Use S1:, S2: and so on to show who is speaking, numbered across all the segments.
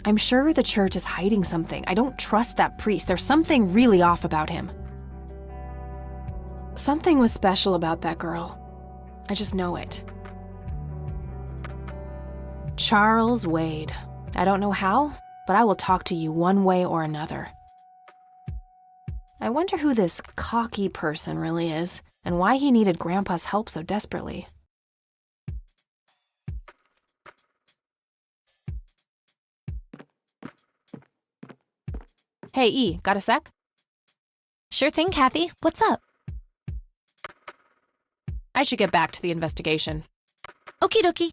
S1: I'm sure the church is hiding something. I don't trust that priest. There's something really off about him. Something was special about that girl. I just know it. Charles Wade. I don't know how, but I will talk to you one way or another. I wonder who this cocky person really is, and why he needed Grandpa's help so desperately. Hey, E, got a sec?
S2: Sure thing, Kathy. What's up?
S1: I should get back to the investigation.
S2: Okie dokie.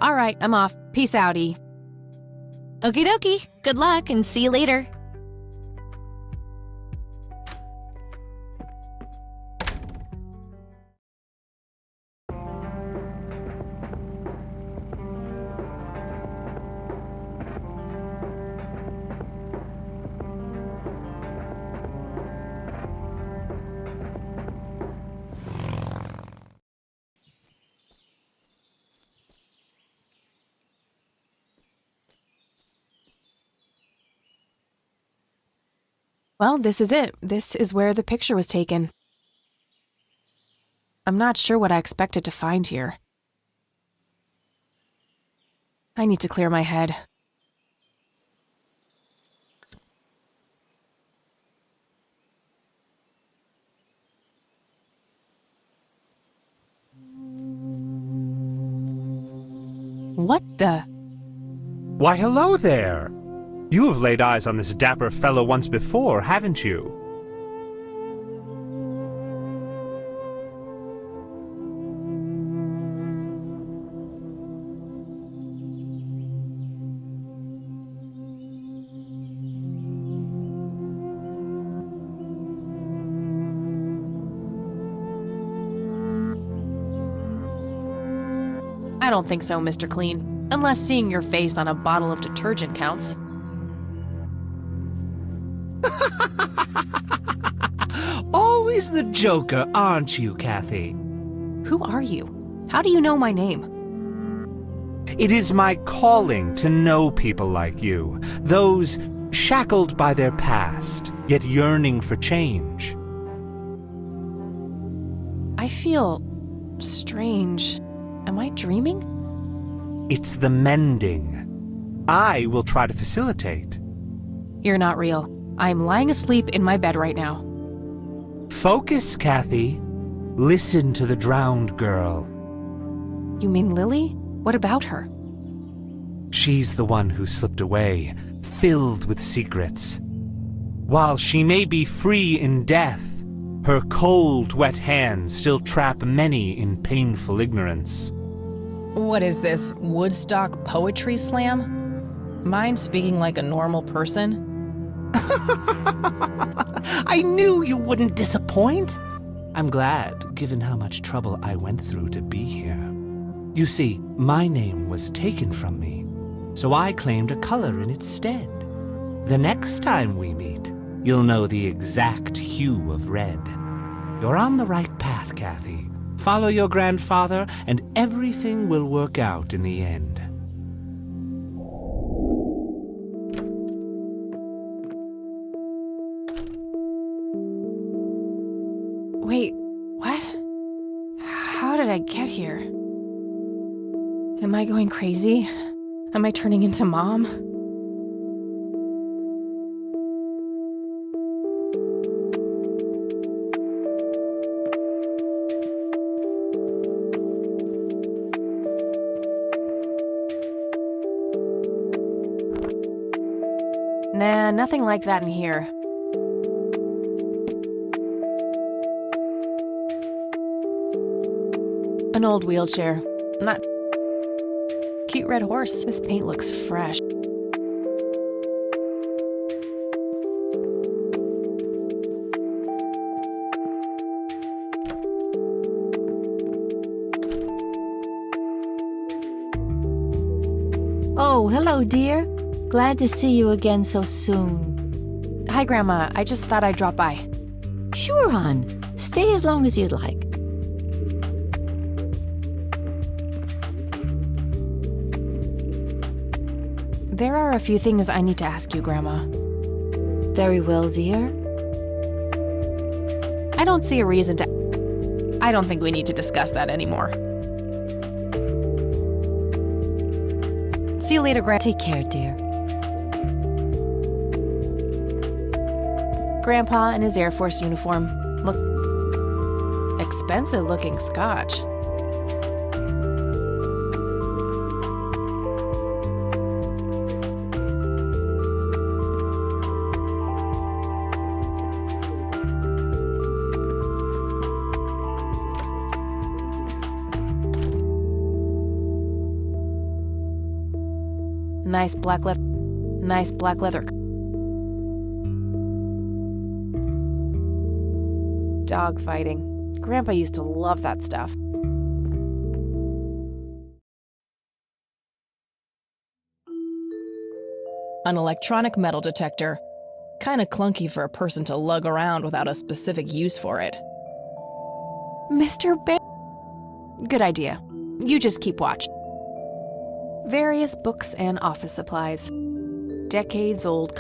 S1: All right, I'm off. Peace out, E.
S2: Okie dokie. Good luck and see you later.
S1: Well, this is it. This is where the picture was taken. I'm not sure what I expected to find here. I need to clear my head. What the?
S3: Why, hello there! You have laid eyes on this dapper fellow once before, haven't you?
S1: I don't think so, Mr. Clean. Unless seeing your face on a bottle of detergent counts.
S4: Always the joker, aren't you, Kathy?
S1: Who are you? How do you know my name?
S3: It is my calling to know people like you, those shackled by their past, yet yearning for change.
S1: I feel strange. Am I dreaming?
S3: It's the mending. I will try to facilitate.
S1: You're not real. I'm lying asleep in my bed right now.
S3: Focus, Kathy. Listen to the drowned girl.
S1: You mean Lily? What about her?
S3: She's the one who slipped away, filled with secrets. While she may be free in death, her cold, wet hands still trap many in painful ignorance.
S1: What is this, Woodstock Poetry Slam? Mind speaking like a normal person?
S4: I knew you wouldn't disappoint. I'm glad, given how much trouble I went through to be here. You see, my name was taken from me, so I claimed a color in its stead. The next time we meet, you'll know the exact hue of red. You're on the right path, Kathy. Follow your grandfather, and everything will work out in the end.
S1: Wait, what? How did I get here? Am I going crazy? Am I turning into Mom? Nah, nothing like that in here. An old wheelchair. Not... Cute red horse. This paint looks fresh.
S5: Oh, hello, dear. Glad to see you again so soon.
S1: Hi, Grandma. I just thought I'd drop by.
S5: Sure, hon. Stay as long as you'd like.
S1: There are a few things I need to ask you, Grandma.
S5: Very well, dear.
S1: I don't see a reason to... I don't think we need to discuss that anymore. See you later,
S5: Take care, dear.
S1: Grandpa in his Air Force uniform. Look... expensive-looking scotch. Nice black leather. Dog fighting. Grandpa used to love that stuff. An electronic metal detector. Kinda clunky for a person to lug around without a specific use for it. Mr. Good idea. You just keep watch. Various books and office supplies. Decades-old.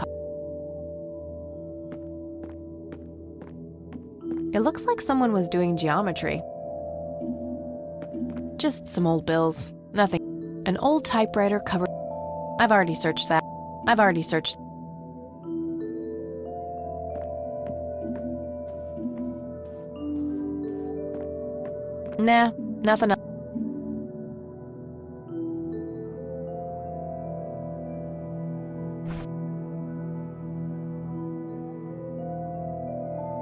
S1: It looks like someone was doing geometry. Just some old bills. Nothing. An old typewriter covered. I've already searched that. Nah, nothing else.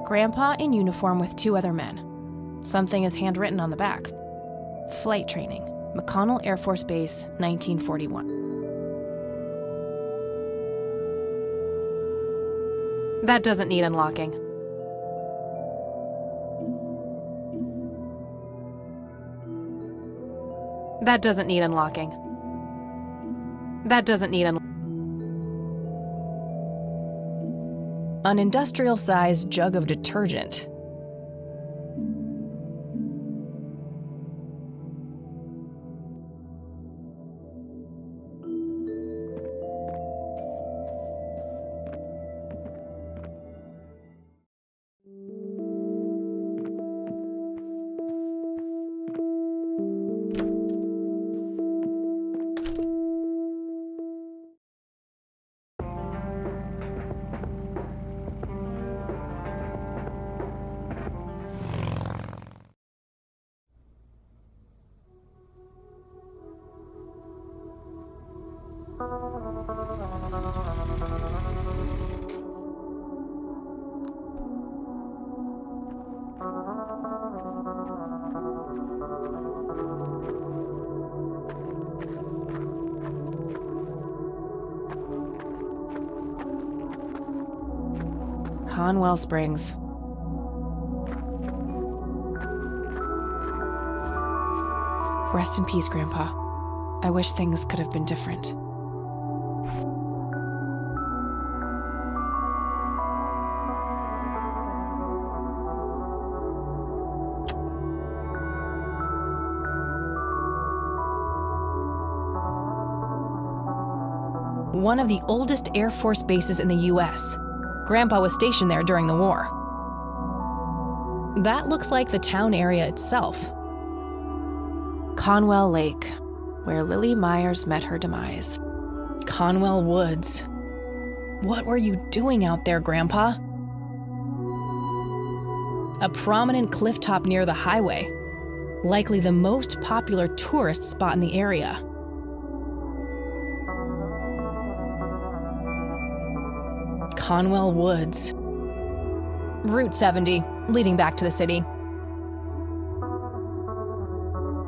S1: Grandpa in uniform with two other men. Something is handwritten on the back. Flight training, McConnell Air Force Base, 1941. That doesn't need unlocking. That doesn't need unlocking. An industrial-sized jug of detergent. Conwell Springs. Rest in peace, Grandpa. I wish things could have been different. One of the oldest Air Force bases in the U.S. Grandpa was stationed there during the war. That looks like the town area itself. Conwell Lake, where Lily Myers met her demise. Conwell Woods. What were you doing out there, Grandpa? A prominent cliff top near the highway, likely the most popular tourist spot in the area. Conwell Woods. Route 70, leading back to the city.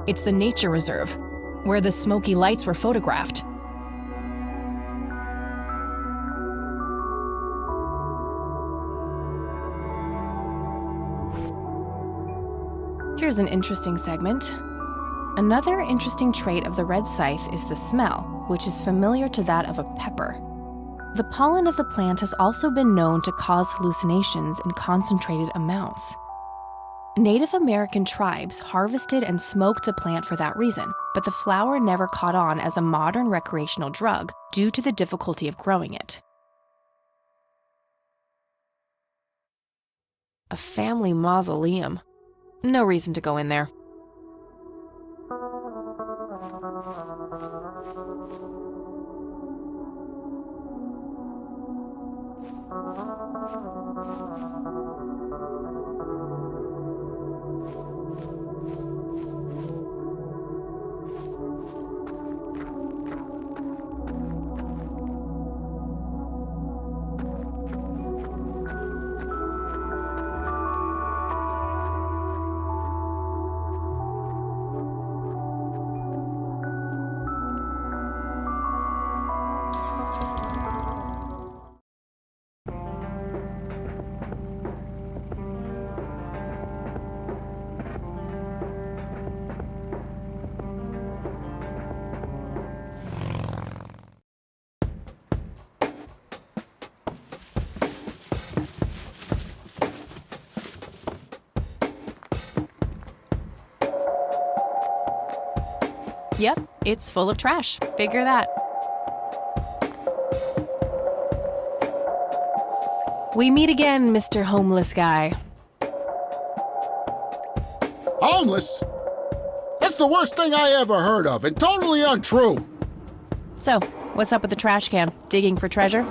S1: It's the nature reserve, where the smoky lights were photographed. Here's an interesting segment. Another interesting trait of the red scythe is the smell, which is familiar to that of a pepper. The pollen of the plant has also been known to cause hallucinations in concentrated amounts. Native American tribes harvested and smoked the plant for that reason, but the flower never caught on as a modern recreational drug due to the difficulty of growing it. A family mausoleum. No reason to go in there. Yep, it's full of trash. Figure that. We meet again, Mr. Homeless Guy.
S6: Homeless? That's the worst thing I ever heard of, and totally untrue.
S1: So, what's up with the trash can? Digging for treasure?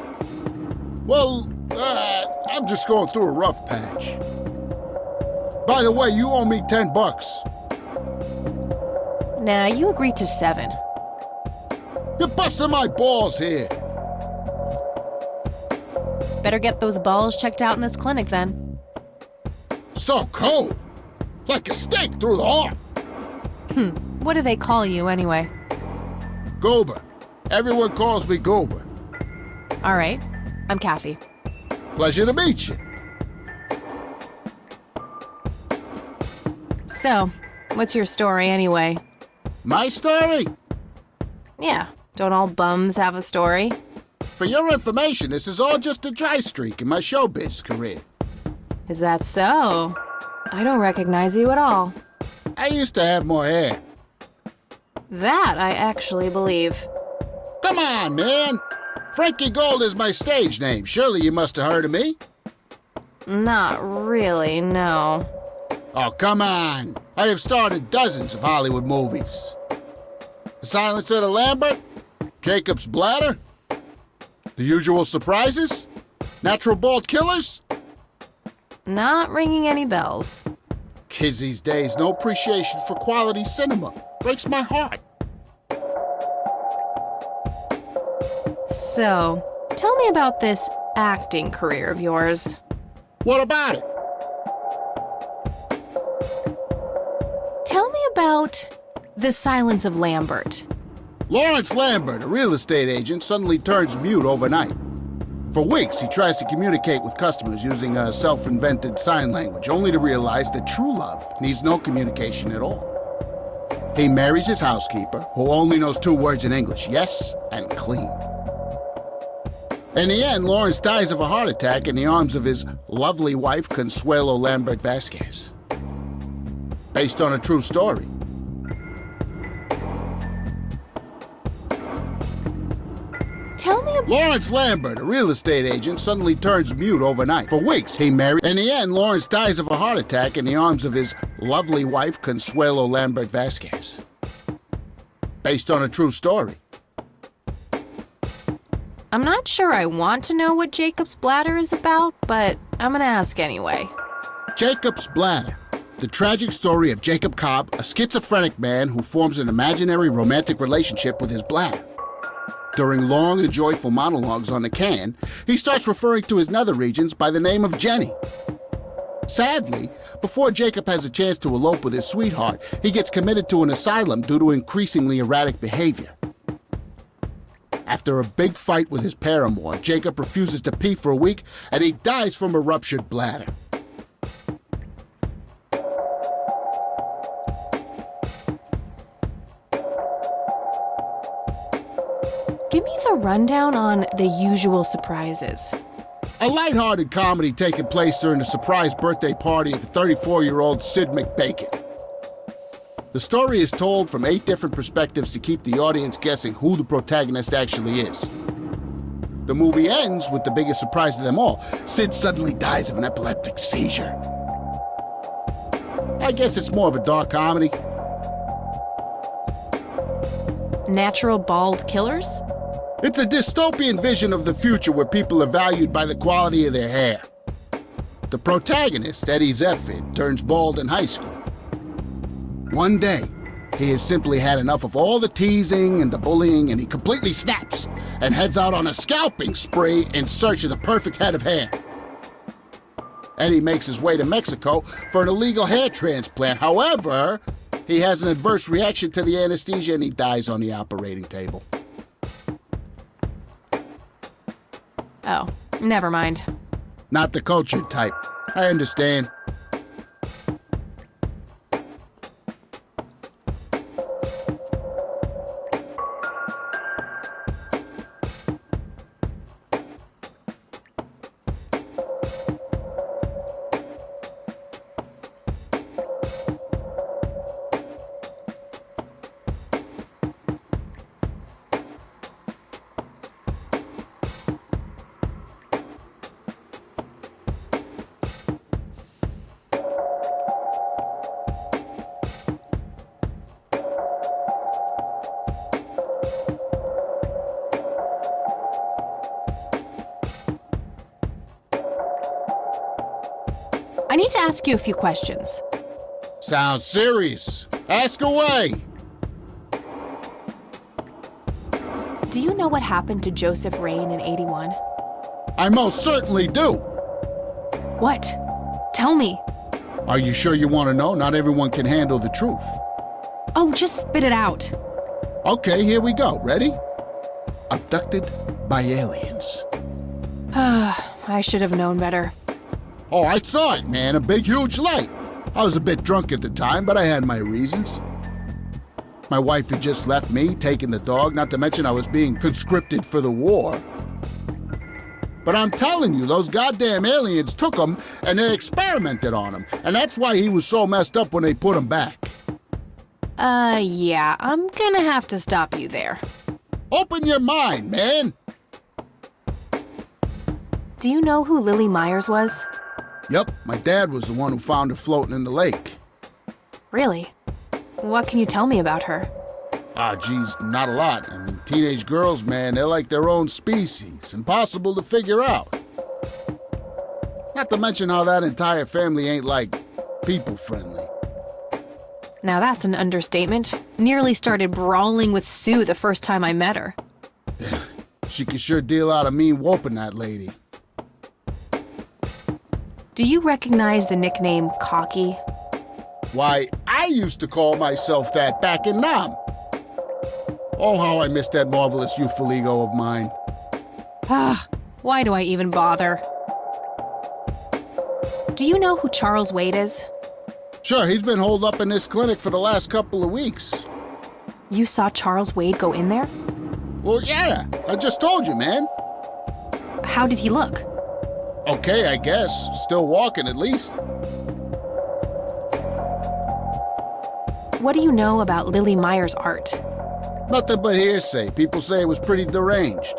S6: Well, I'm just going through a rough patch. By the way, you owe me $10.
S1: Nah, you agreed to 7.
S6: You're busting my balls here.
S1: Better get those balls checked out in this clinic then.
S6: So cold. Like a stake through the heart.
S1: What do they call you anyway?
S6: Goober. Everyone calls me Goober.
S1: All right, I'm Kathy.
S6: Pleasure to meet you.
S1: So, what's your story anyway?
S6: My story?
S1: Yeah, don't all bums have a story?
S6: For your information, this is all just a dry streak in my showbiz career.
S1: Is that so? I don't recognize you at all.
S6: I used to have more hair.
S1: That I actually believe.
S6: Come on, man. Frankie Gold is my stage name. Surely you must have heard of me.
S1: Not really, no.
S6: Oh, come on. I have starred in dozens of Hollywood movies. The Silencer to Lambert, Jacob's Bladder, The Usual Surprises, Natural Bald Killers.
S1: Not ringing any bells.
S6: Kids these days, no appreciation for quality cinema. Breaks my heart.
S1: So, tell me about this acting career of yours.
S6: What about it?
S1: Tell me about The Silence of Lambert.
S6: Lawrence Lambert, a real estate agent, suddenly turns mute overnight. For weeks, he tries to communicate with customers using a self-invented sign language, only to realize that true love needs no communication at all. He marries his housekeeper, who only knows 2 words in English, yes and clean. In the end, Lawrence dies of a heart attack in the arms of his lovely wife, Consuelo Lambert Vasquez. Based on a true story.
S1: Tell me about...
S6: Lawrence Lambert, a real estate agent, suddenly turns mute overnight. For weeks, he married. In the end, Lawrence dies of a heart attack in the arms of his lovely wife, Consuelo Lambert Vasquez. Based on a true story.
S1: I'm not sure I want to know what Jacob's Bladder is about, but I'm gonna ask anyway.
S6: Jacob's Bladder. The tragic story of Jacob Cobb, a schizophrenic man who forms an imaginary romantic relationship with his bladder. During long and joyful monologues on the can, he starts referring to his nether regions by the name of Jenny. Sadly, before Jacob has a chance to elope with his sweetheart, he gets committed to an asylum due to increasingly erratic behavior. After a big fight with his paramour, Jacob refuses to pee for a week, and he dies from a ruptured bladder.
S1: Give me the rundown on The Usual Surprises.
S6: A lighthearted comedy taking place during the surprise birthday party of 34-year-old Sid McBacon. The story is told from 8 different perspectives to keep the audience guessing who the protagonist actually is. The movie ends with the biggest surprise of them all. Sid suddenly dies of an epileptic seizure. I guess it's more of a dark comedy.
S1: Natural bald killers?
S6: It's a dystopian vision of the future where people are valued by the quality of their hair. The protagonist, Eddie Zephyr, turns bald in high school. One day, he has simply had enough of all the teasing and the bullying, and he completely snaps and heads out on a scalping spree in search of the perfect head of hair. Eddie makes his way to Mexico for an illegal hair transplant. However, he has an adverse reaction to the anesthesia and he dies on the operating table.
S1: Oh, never mind.
S6: Not the cultured type. I understand.
S1: I need to ask you a few questions.
S6: Sounds serious. Ask away.
S1: Do you know what happened to Joseph Rain in '81?
S6: I most certainly do.
S1: What? Tell me.
S6: Are you sure you want to know? Not everyone can handle the truth.
S1: Oh, just spit it out.
S6: Okay, here we go. Ready? Abducted by aliens.
S1: I should have known better.
S6: Oh, I saw it, man. A big, huge light. I was a bit drunk at the time, but I had my reasons. My wife had just left me, taking the dog, not to mention I was being conscripted for the war. But I'm telling you, those goddamn aliens took him and they experimented on him. And that's why he was so messed up when they put him back.
S1: Yeah, I'm gonna have to stop you there.
S6: Open your mind, man.
S1: Do you know who Lily Myers was?
S6: Yep, my dad was the one who found her floating in the lake.
S1: Really? What can you tell me about her?
S6: Ah, geez, not a lot. I mean, teenage girls, man, they're like their own species. Impossible to figure out. Not to mention how that entire family ain't, like, people-friendly.
S1: Now that's an understatement. Nearly started brawling with Sue the first time I met her.
S6: She could sure deal out a mean whooping, that lady.
S1: Do you recognize the nickname Cocky?
S6: Why, I used to call myself that back in Nam. Oh, how I miss that marvelous youthful ego of mine.
S1: Why do I even bother? Do you know who Charles Wade is?
S6: Sure, he's been holed up in this clinic for the last couple of weeks.
S1: You saw Charles Wade go in there?
S6: Well, yeah, I just told you, man.
S1: How did he look?
S6: Okay, I guess. Still walking, at least.
S1: What do you know about Lily Myers' art?
S6: Nothing but hearsay. People say it was pretty deranged.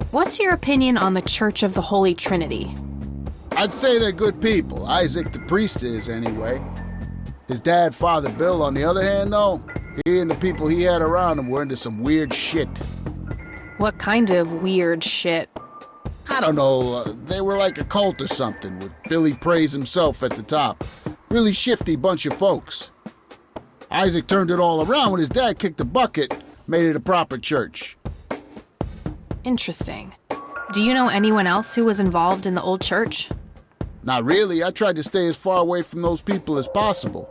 S1: What's your opinion on the Church of the Holy Trinity?
S6: I'd say they're good people. Isaac the priest is, anyway. His dad, Father Bill, on the other hand, though, he and the people he had around him were into some weird shit.
S1: What kind of weird shit?
S6: I don't know, they were like a cult or something, with Billy Praise himself at the top. Really shifty bunch of folks. Isaac turned it all around when his dad kicked the bucket, made it a proper church.
S1: Interesting. Do you know anyone else who was involved in the old church?
S6: Not really. I tried to stay as far away from those people as possible.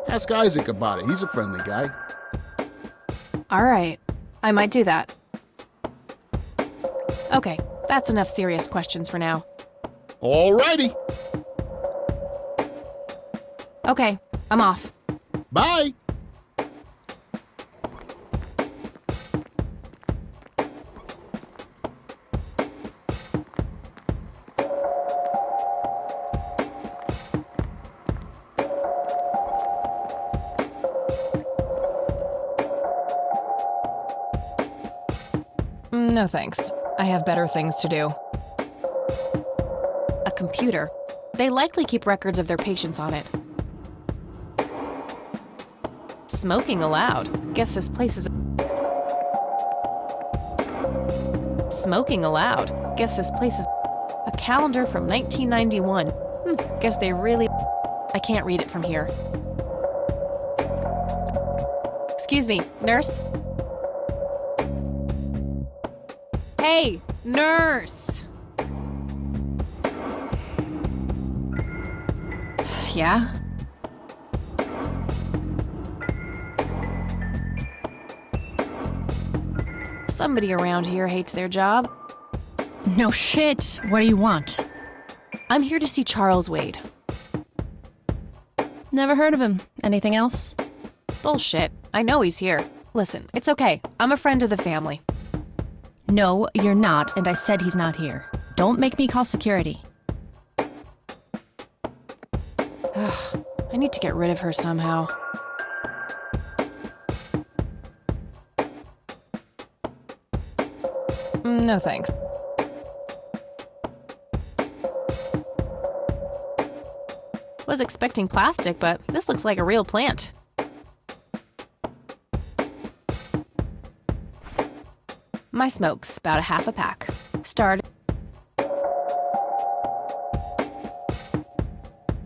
S6: Ask Isaac about it. He's a friendly guy.
S1: All right. I might do that. Okay, that's enough serious questions for now.
S6: Alrighty.
S1: Okay, I'm off.
S6: Bye.
S1: No thanks. I have better things to do. A computer. They likely keep records of their patients on it. Smoking allowed. Guess this place is... Smoking allowed. Guess this place is... A calendar from 1991. Guess they really... I can't read it from here. Excuse me, nurse? Hey, nurse!
S2: Yeah?
S1: Somebody around here hates their job.
S2: No shit. What do you want?
S1: I'm here to see Charles Wade.
S2: Never heard of him. Anything else?
S1: Bullshit. I know he's here. Listen, it's okay. I'm a friend of the family.
S2: No, you're not, and I said he's not here. Don't make me call security.
S1: I need to get rid of her somehow. No thanks. Was expecting plastic, but this looks like a real plant. My smoke's about a half a pack. Started.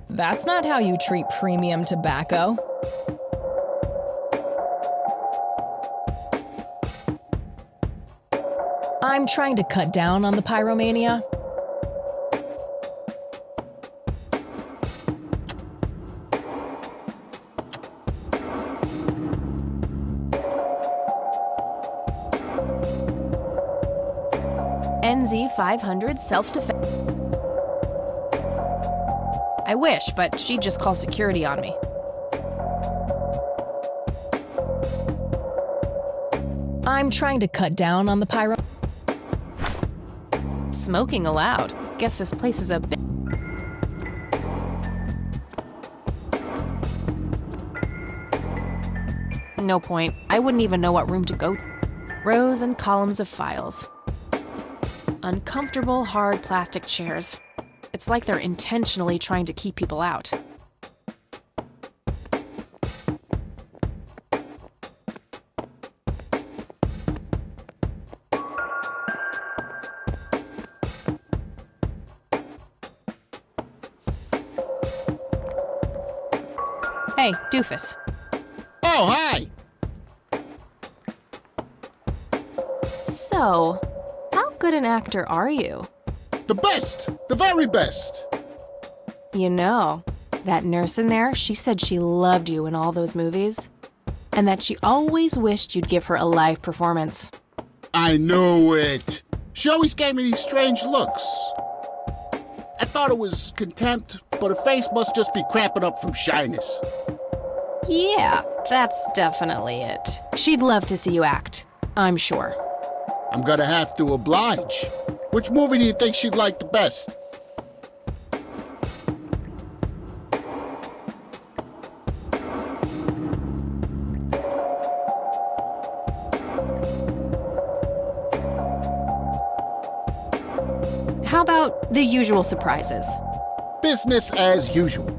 S1: That's not how you treat premium tobacco. I'm trying to cut down on the pyromania. NZ 500 self-defense. I wish, but she'd just call security on me. I'm trying to cut down on the pyro. Smoking allowed. Guess this place is a bit. No point. I wouldn't even know what room to go. Rows and columns of files. Uncomfortable, hard plastic chairs. It's like they're intentionally trying to keep people out. Hey, doofus.
S6: Oh, hi!
S1: So, how good an actor are you?
S6: The best! The very best!
S1: You know, that nurse in there, she said she loved you in all those movies. And that she always wished you'd give her a live performance.
S6: I know it! She always gave me these strange looks. I thought it was contempt, but her face must just be cramping up from shyness.
S1: Yeah, that's definitely it. She'd love to see you act, I'm sure.
S6: I'm gonna have to oblige. Which movie do you think she'd like the best?
S1: How about The Usual Surprises?
S6: Business as usual.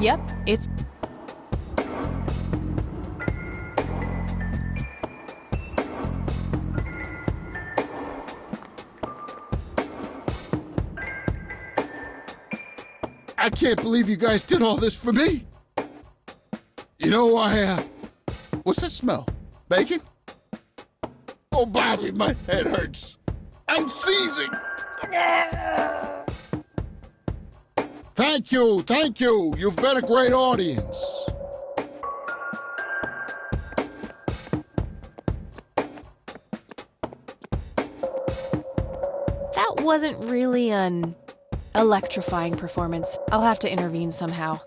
S1: Yep, it's...
S6: I can't believe you guys did all this for me. You know, what's that smell? Bacon? Oh, Bobby, my head hurts. I'm seizing. Thank you. You've been a great audience.
S1: That wasn't really an electrifying performance. I'll have to intervene somehow.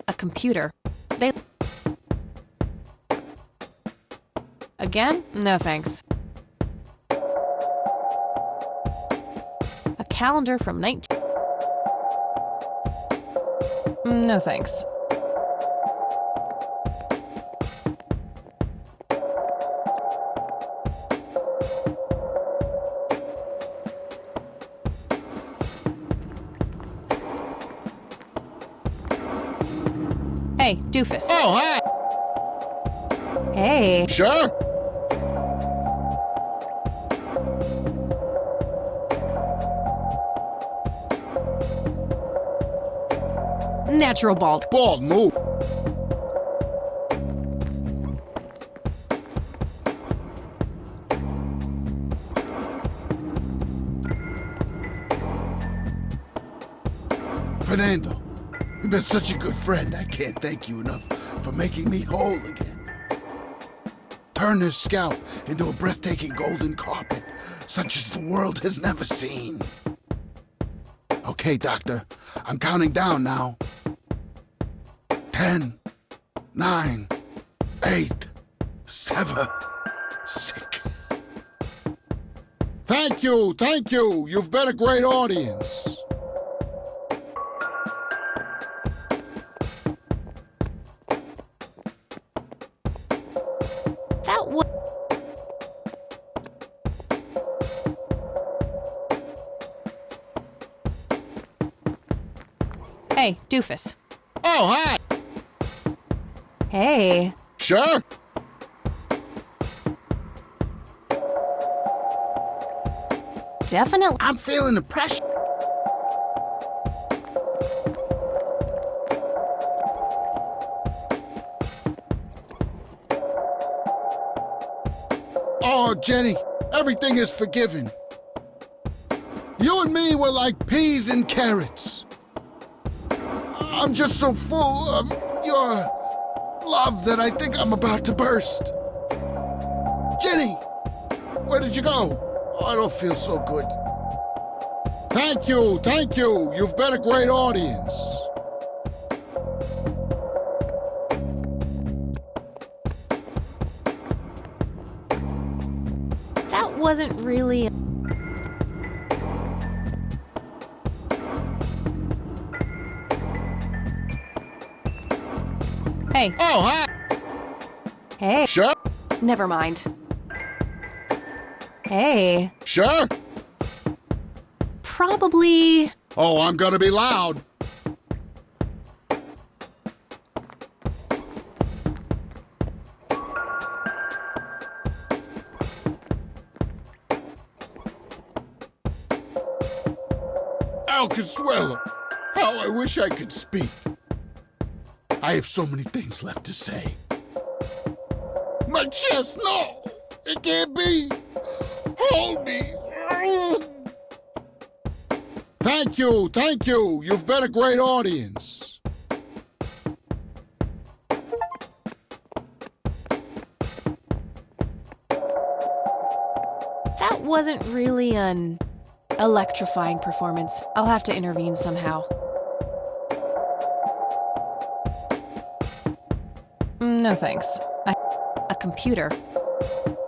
S1: A computer. Again? No thanks. calendar from 19... No thanks. Hey, doofus.
S6: Oh, hi!
S1: Hey.
S6: Sure?
S1: Natural bald.
S6: Bald move. Fernando, you've been such a good friend. I can't thank you enough for making me whole again. Turn this scalp into a breathtaking golden carpet, such as the world has never seen. Okay, Doctor, I'm counting down now. 10, 9, 8, 7, 6. Thank you, thank you. You've been a great audience.
S1: That was... Hey, doofus.
S6: Oh, hi.
S1: Hey.
S6: Sure.
S1: Definitely.
S6: I'm feeling the pressure. Oh, Jenny, everything is forgiven. You and me were like peas and carrots. I'm just so full of your love that I think I'm about to burst. Jenny, where did you go? Oh, I don't feel so good. Thank you, thank you. You've been a great audience.
S1: That wasn't really... Hey.
S6: Oh, hi.
S1: Hey.
S6: Sure,
S1: Never mind. Hey.
S6: sure.
S1: Probably...
S6: Oh, I'm gonna be loud. Al Consuelo, how I wish I could speak. I have so many things left to say. My chest, no! It can't be! Hold me! Thank you, thank you. You've been a great audience.
S1: That wasn't really an electrifying performance. I'll have to intervene somehow. No thanks. A computer.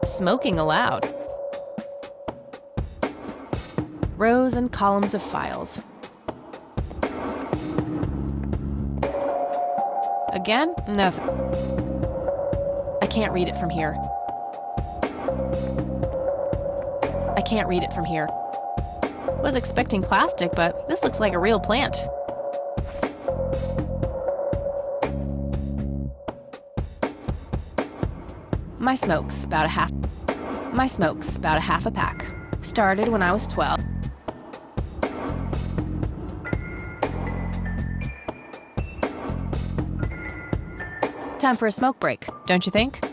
S1: Smoking allowed. Rows and columns of files. Again? Nothing. I can't read it from here. I can't read it from here. Was expecting plastic, but this looks like a real plant. My smoke's about a half a pack. Started when I was 12. Time for a smoke break, don't you think?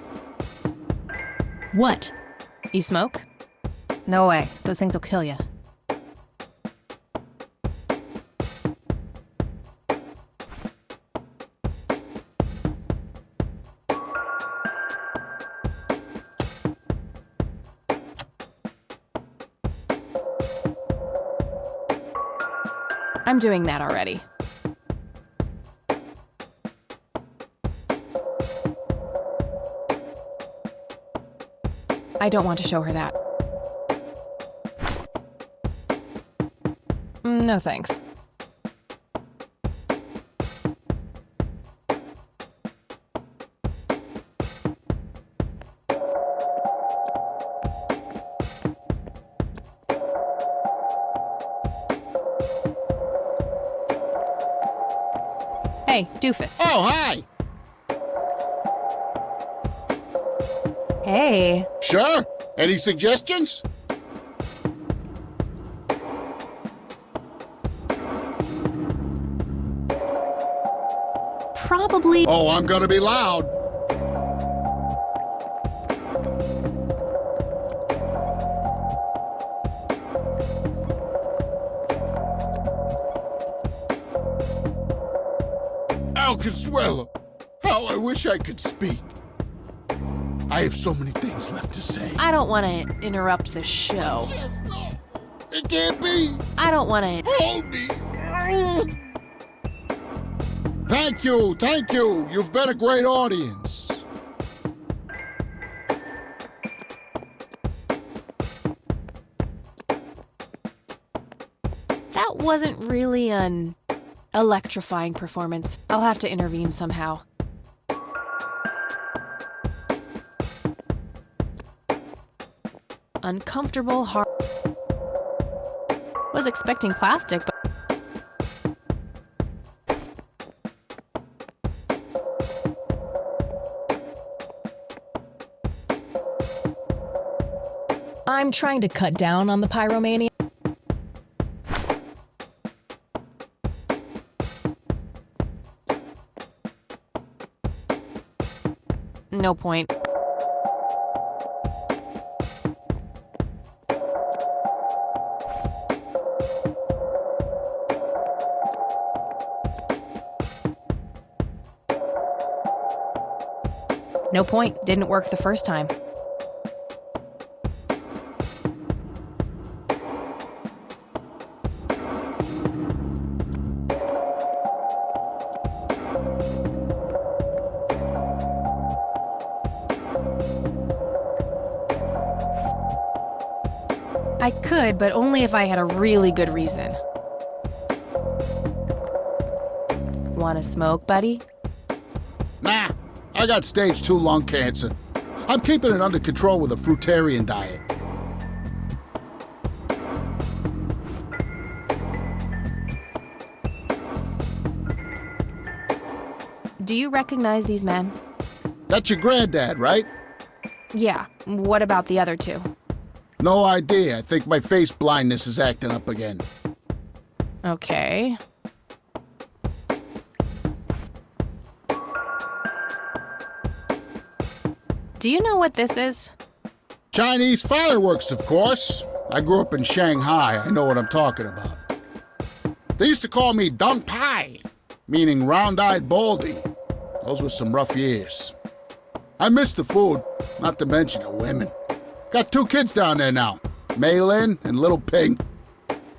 S2: What?
S1: You smoke?
S2: No way. Those things will kill you.
S1: I'm doing that already. I don't want to show her that. No thanks. Hey, doofus.
S6: Oh, hi!
S1: Hey.
S6: Sure. Any suggestions?
S1: Probably.
S6: Oh, I'm gonna be loud. Al Consuelo, how I wish I could speak. I have so many things left to say.
S1: I don't want to interrupt the show.
S6: Chef, no. It can't be.
S1: I don't want to.
S6: Hold me. Thank you, thank you. You've been a great audience.
S1: That wasn't really an electrifying performance. I'll have to intervene somehow. Uncomfortable, hard. Was expecting plastic, but. I'm trying to cut down on the pyromania. No point. No point. Didn't work the first time. I could, but only if I had a really good reason. Wanna smoke, buddy?
S6: Nah, I got stage 2 lung cancer. I'm keeping it under control with a fruitarian diet.
S1: Do you recognize these men?
S6: That's your granddad, right?
S1: Yeah. What about the other two?
S6: No idea. I think my face blindness is acting up again.
S1: Okay. Do you know what this is?
S6: Chinese fireworks, of course. I grew up in Shanghai. I know what I'm talking about. They used to call me Dun Pai, meaning round-eyed baldy. Those were some rough years. I miss the food, not to mention the women. Got 2 kids down there now, Maylin and Little Ping.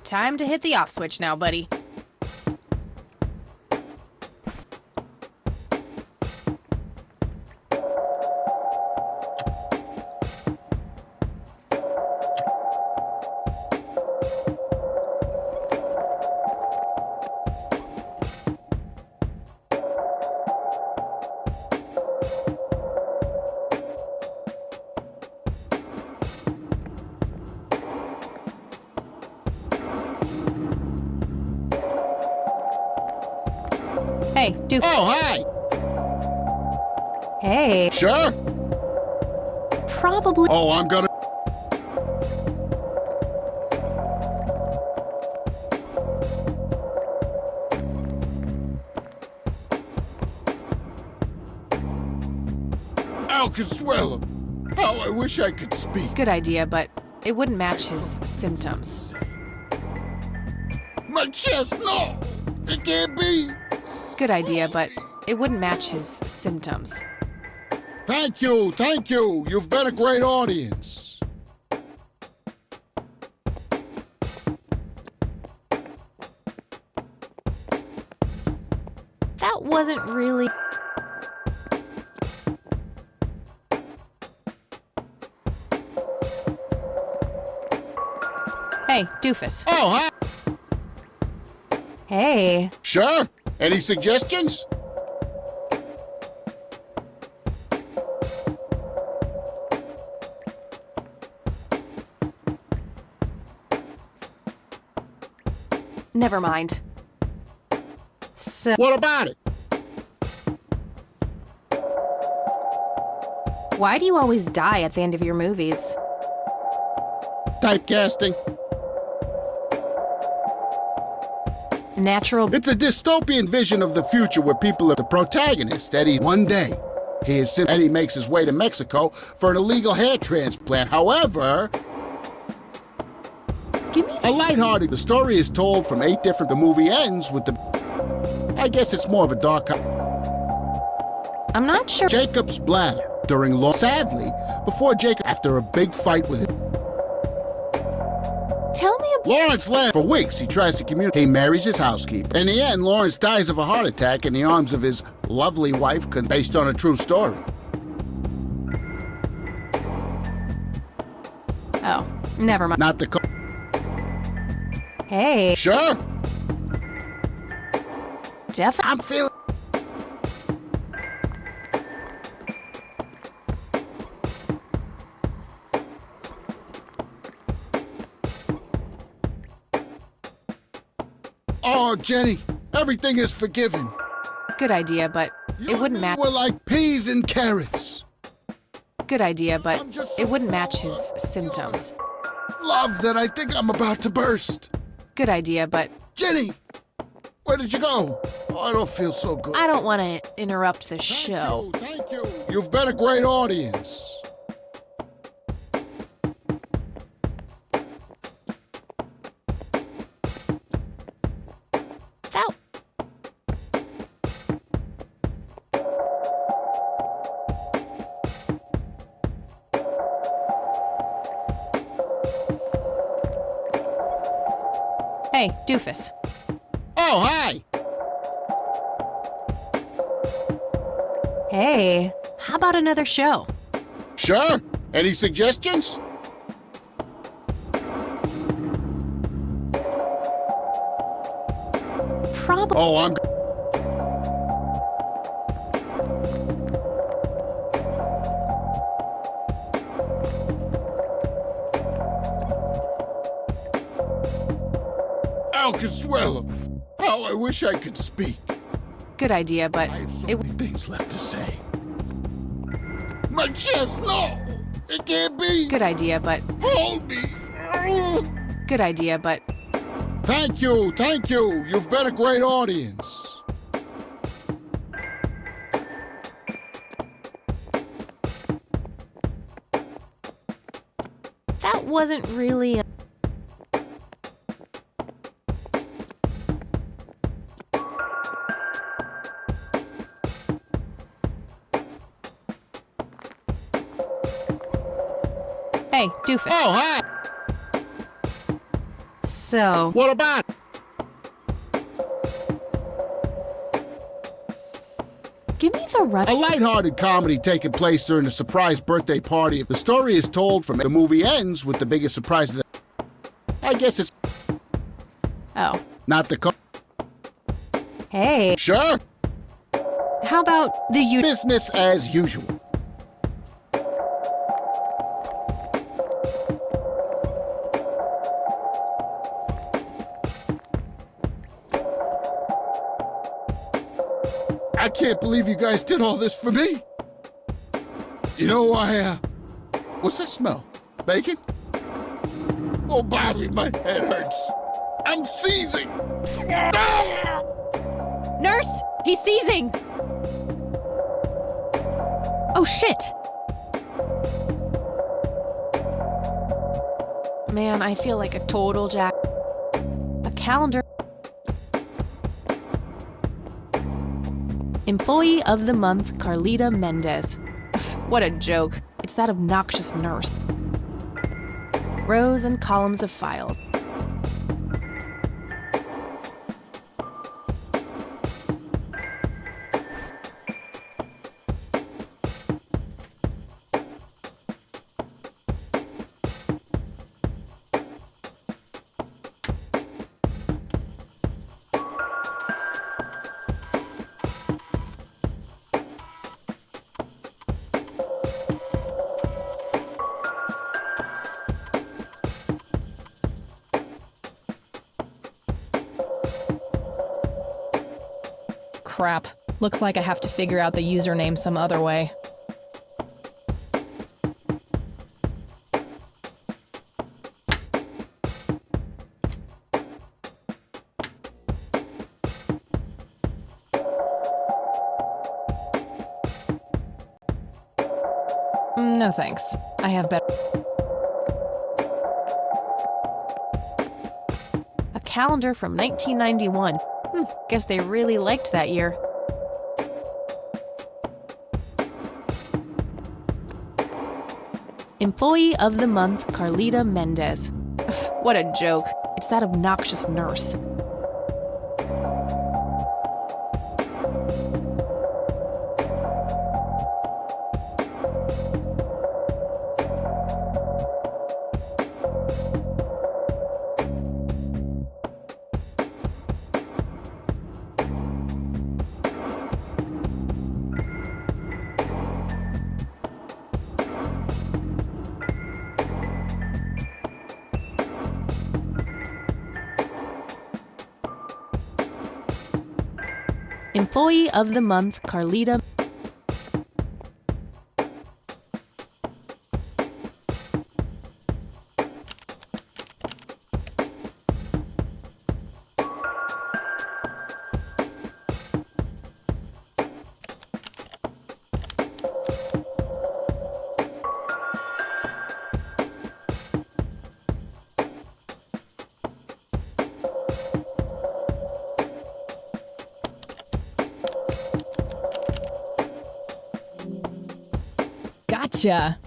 S1: Time to hit the off switch now, buddy. Hey, Duke.
S6: Oh, hi!
S1: Hey.
S6: Sure?
S1: Probably.
S6: Oh, I'm gonna... Al Consuelo, how I wish I could speak.
S1: Good idea, but it wouldn't match his symptoms.
S6: My chest, no! It can't be!
S1: Good idea, but it wouldn't match his symptoms.
S6: Thank you, thank you. You've been a great audience.
S1: That wasn't really... Hey, doofus.
S6: Oh, hi!
S1: Hey.
S6: Sure. Any suggestions?
S1: Never mind. So,
S6: What about it?
S1: why do you always die at the end of your movies?
S6: Typecasting.
S1: Natural.
S6: It's a dystopian vision of the future where people are the protagonist. Eddie, one day, Eddie makes his way to Mexico for an illegal hair transplant. However,
S1: Give me.
S6: a lighthearted. The story is told from 8 different. The movie ends with the. I guess it's more of a dark.
S1: I'm not sure.
S6: Jacob's bladder during long. Sadly, before Jacob, after a big fight with it,
S1: Tell me about.
S6: Lawrence left for weeks. He tries to communicate. He marries his housekeeper. In the end, Lawrence dies of a heart attack in the arms of his lovely wife, based on a true story.
S1: Oh, never mind.
S6: Not the.
S1: Hey.
S6: Sure.
S1: Definitely.
S6: I'm feeling. Oh, Jenny, everything is forgiven.
S1: Good idea, but
S6: You
S1: it
S6: and
S1: wouldn't
S6: me
S1: match.
S6: We're like peas and carrots.
S1: Good idea, but
S6: I'm just
S1: it wouldn't match his symptoms.
S6: Love that I think I'm about to burst.
S1: Good idea, but
S6: Jenny, where did you go? Oh, I don't feel so good.
S1: I don't want to interrupt the show.
S6: Thank you. You've been a great audience.
S1: That. Hey, doofus.
S6: Oh, hi.
S1: Hey, how about another show?
S6: Sure. Any suggestions?
S1: Probably.
S6: Oh, I'm. Al Consuelo. How I wish I could speak.
S1: Good idea, but
S6: I have so
S1: it.
S6: many things left to say. My chest, no! It can't be!
S1: Good idea, but
S6: Hold me!
S1: good idea, but
S6: Thank you, thank you. You've been a great audience.
S1: that wasn't really. Hey, doofus.
S6: Oh, hi!
S1: So,
S6: What about?
S1: give me the run.
S6: A lighthearted comedy taking place during a surprise birthday party. The story is told from. The movie ends with the biggest surprise of the. I guess it's
S1: Oh,
S6: not the.
S1: hey.
S6: Sure.
S1: How about the
S6: Business as usual. I can't believe you guys did all this for me. You know, what's that smell? Bacon? Oh, Bobby, my head hurts. I'm seizing.
S1: Nurse? He's seizing!
S2: Oh shit!
S1: Man, I feel like a total jack. A calendar. Employee of the month, Carlita Mendez. What a joke. It's that obnoxious nurse. Rows and columns of files. Crap. Looks like I have to figure out the username some other way. No thanks. I have better. A calendar from 1991. Guess they really liked that year. Employee of the Month, Carlita Mendez. What a joke. It's that obnoxious nurse. Employee of the Month, Carlita. Gotcha.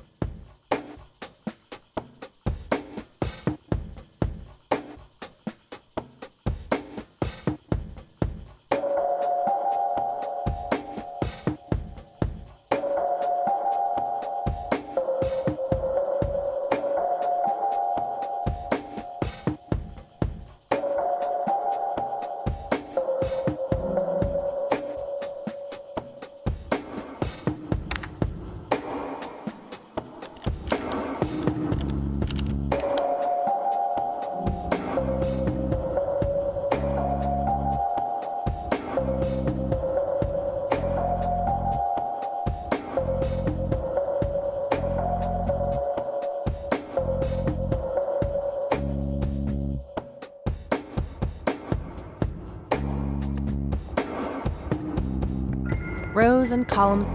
S1: Rows and columns.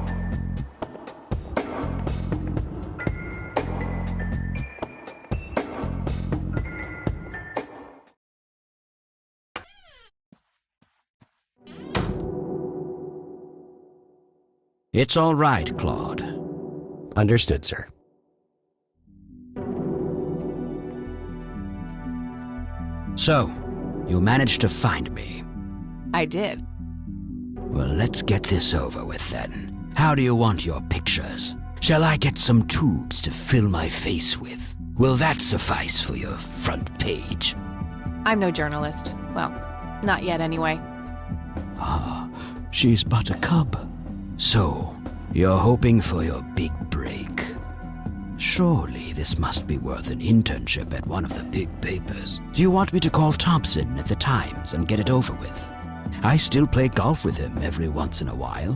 S7: It's all right, Claude.
S8: Understood, sir.
S7: So, you managed to find me.
S1: I did.
S7: Well, let's get this over with then. How do you want your pictures? Shall I get some tubes to fill my face with? Will that suffice for your front page?
S1: I'm no journalist. Well, not yet anyway.
S7: Ah, she's but a cub. So, you're hoping for your big break. Surely this must be worth an internship at one of the big papers. Do you want me to call Thompson at the Times and get it over with? I still play golf with him every once in a while.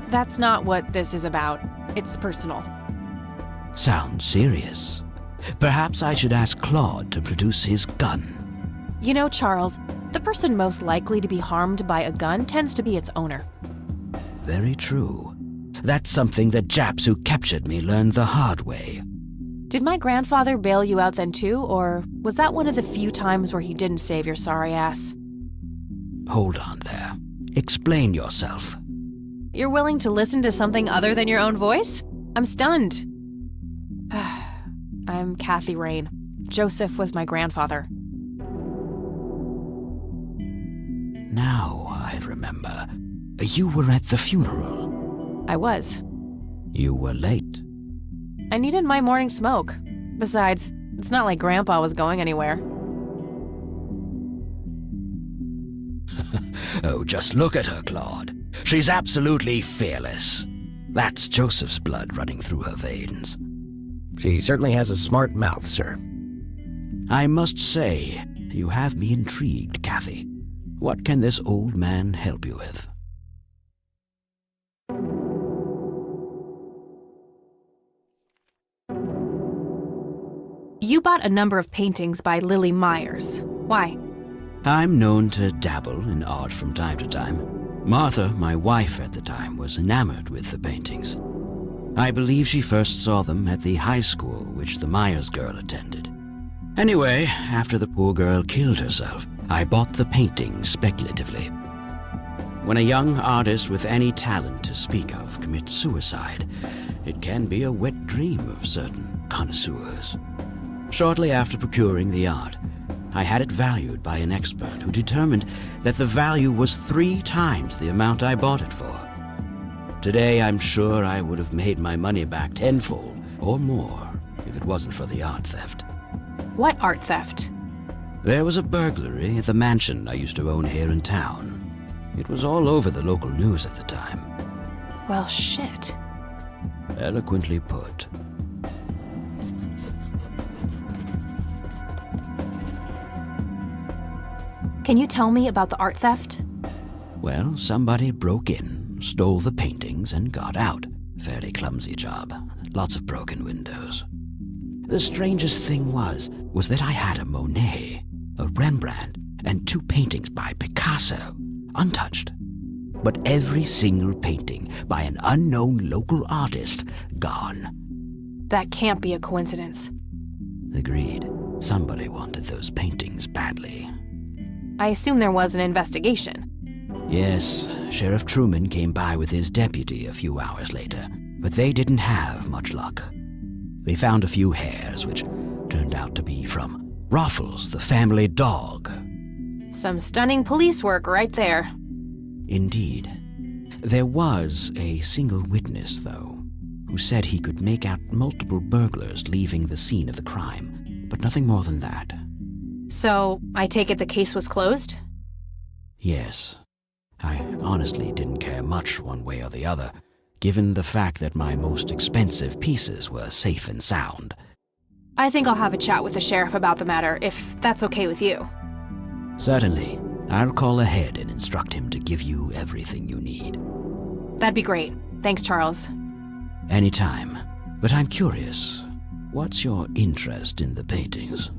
S1: That's not what this is about. It's personal.
S7: Sounds serious. Perhaps I should ask Claude to produce his gun.
S1: You know, Charles, the person most likely to be harmed by a gun tends to be its owner.
S7: Very true. That's something the Japs who captured me learned the hard way.
S1: Did my grandfather bail you out then too, or was that one of the few times where he didn't save your sorry ass?
S7: Hold on there. Explain yourself.
S1: You're willing to listen to something other than your own voice? I'm stunned. I'm Kathy Rain. Joseph was my grandfather.
S7: Now I remember. You were at the funeral.
S1: I was.
S7: You were late.
S1: I needed my morning smoke. Besides, it's not like Grandpa was going anywhere.
S7: Oh, just look at her, Claude. She's absolutely fearless. That's Joseph's blood running through her veins.
S8: She certainly has a smart mouth, sir.
S7: I must say, you have me intrigued, Kathy. What can this old man help you with?
S1: You bought a number of paintings by Lily Myers. Why?
S7: I'm known to dabble in art from time to time. Martha, my wife at the time, was enamored with the paintings. I believe she first saw them at the high school which the Myers girl attended. Anyway, after the poor girl killed herself, I bought the paintings speculatively. When a young artist with any talent to speak of commits suicide, it can be a wet dream of certain connoisseurs. Shortly after procuring the art, I had it valued by an expert who determined that the value was 3 times the amount I bought it for. Today, I'm sure I would have made my money back tenfold or more if it wasn't for the art theft.
S1: What art theft?
S7: There was a burglary at the mansion I used to own here in town. It was all over the local news at the time.
S1: Well, shit.
S7: Eloquently put.
S1: Can you tell me about the art theft?
S7: Well, somebody broke in, stole the paintings, and got out. Fairly clumsy job. Lots of broken windows. The strangest thing was that I had a Monet, a Rembrandt, and 2 paintings by Picasso, untouched. But every single painting by an unknown local artist, gone.
S1: That can't be a coincidence.
S7: Agreed. Somebody wanted those paintings badly.
S1: I assume there was an investigation.
S7: Yes, Sheriff Truman came by with his deputy a few hours later, but they didn't have much luck. They found a few hairs, which turned out to be from Ruffles, the family dog.
S1: Some stunning police work right there.
S7: Indeed. There was a single witness, though, who said he could make out multiple burglars leaving the scene of the crime, but nothing more than that.
S1: So, I take it the case was closed?
S7: Yes. I honestly didn't care much one way or the other, given the fact that my most expensive pieces were safe and sound.
S1: I think I'll have a chat with the sheriff about the matter, if that's okay with you.
S7: Certainly. I'll call ahead and instruct him to give you everything you need.
S1: That'd be great. Thanks, Charles.
S7: Anytime. But I'm curious, what's your interest in the paintings?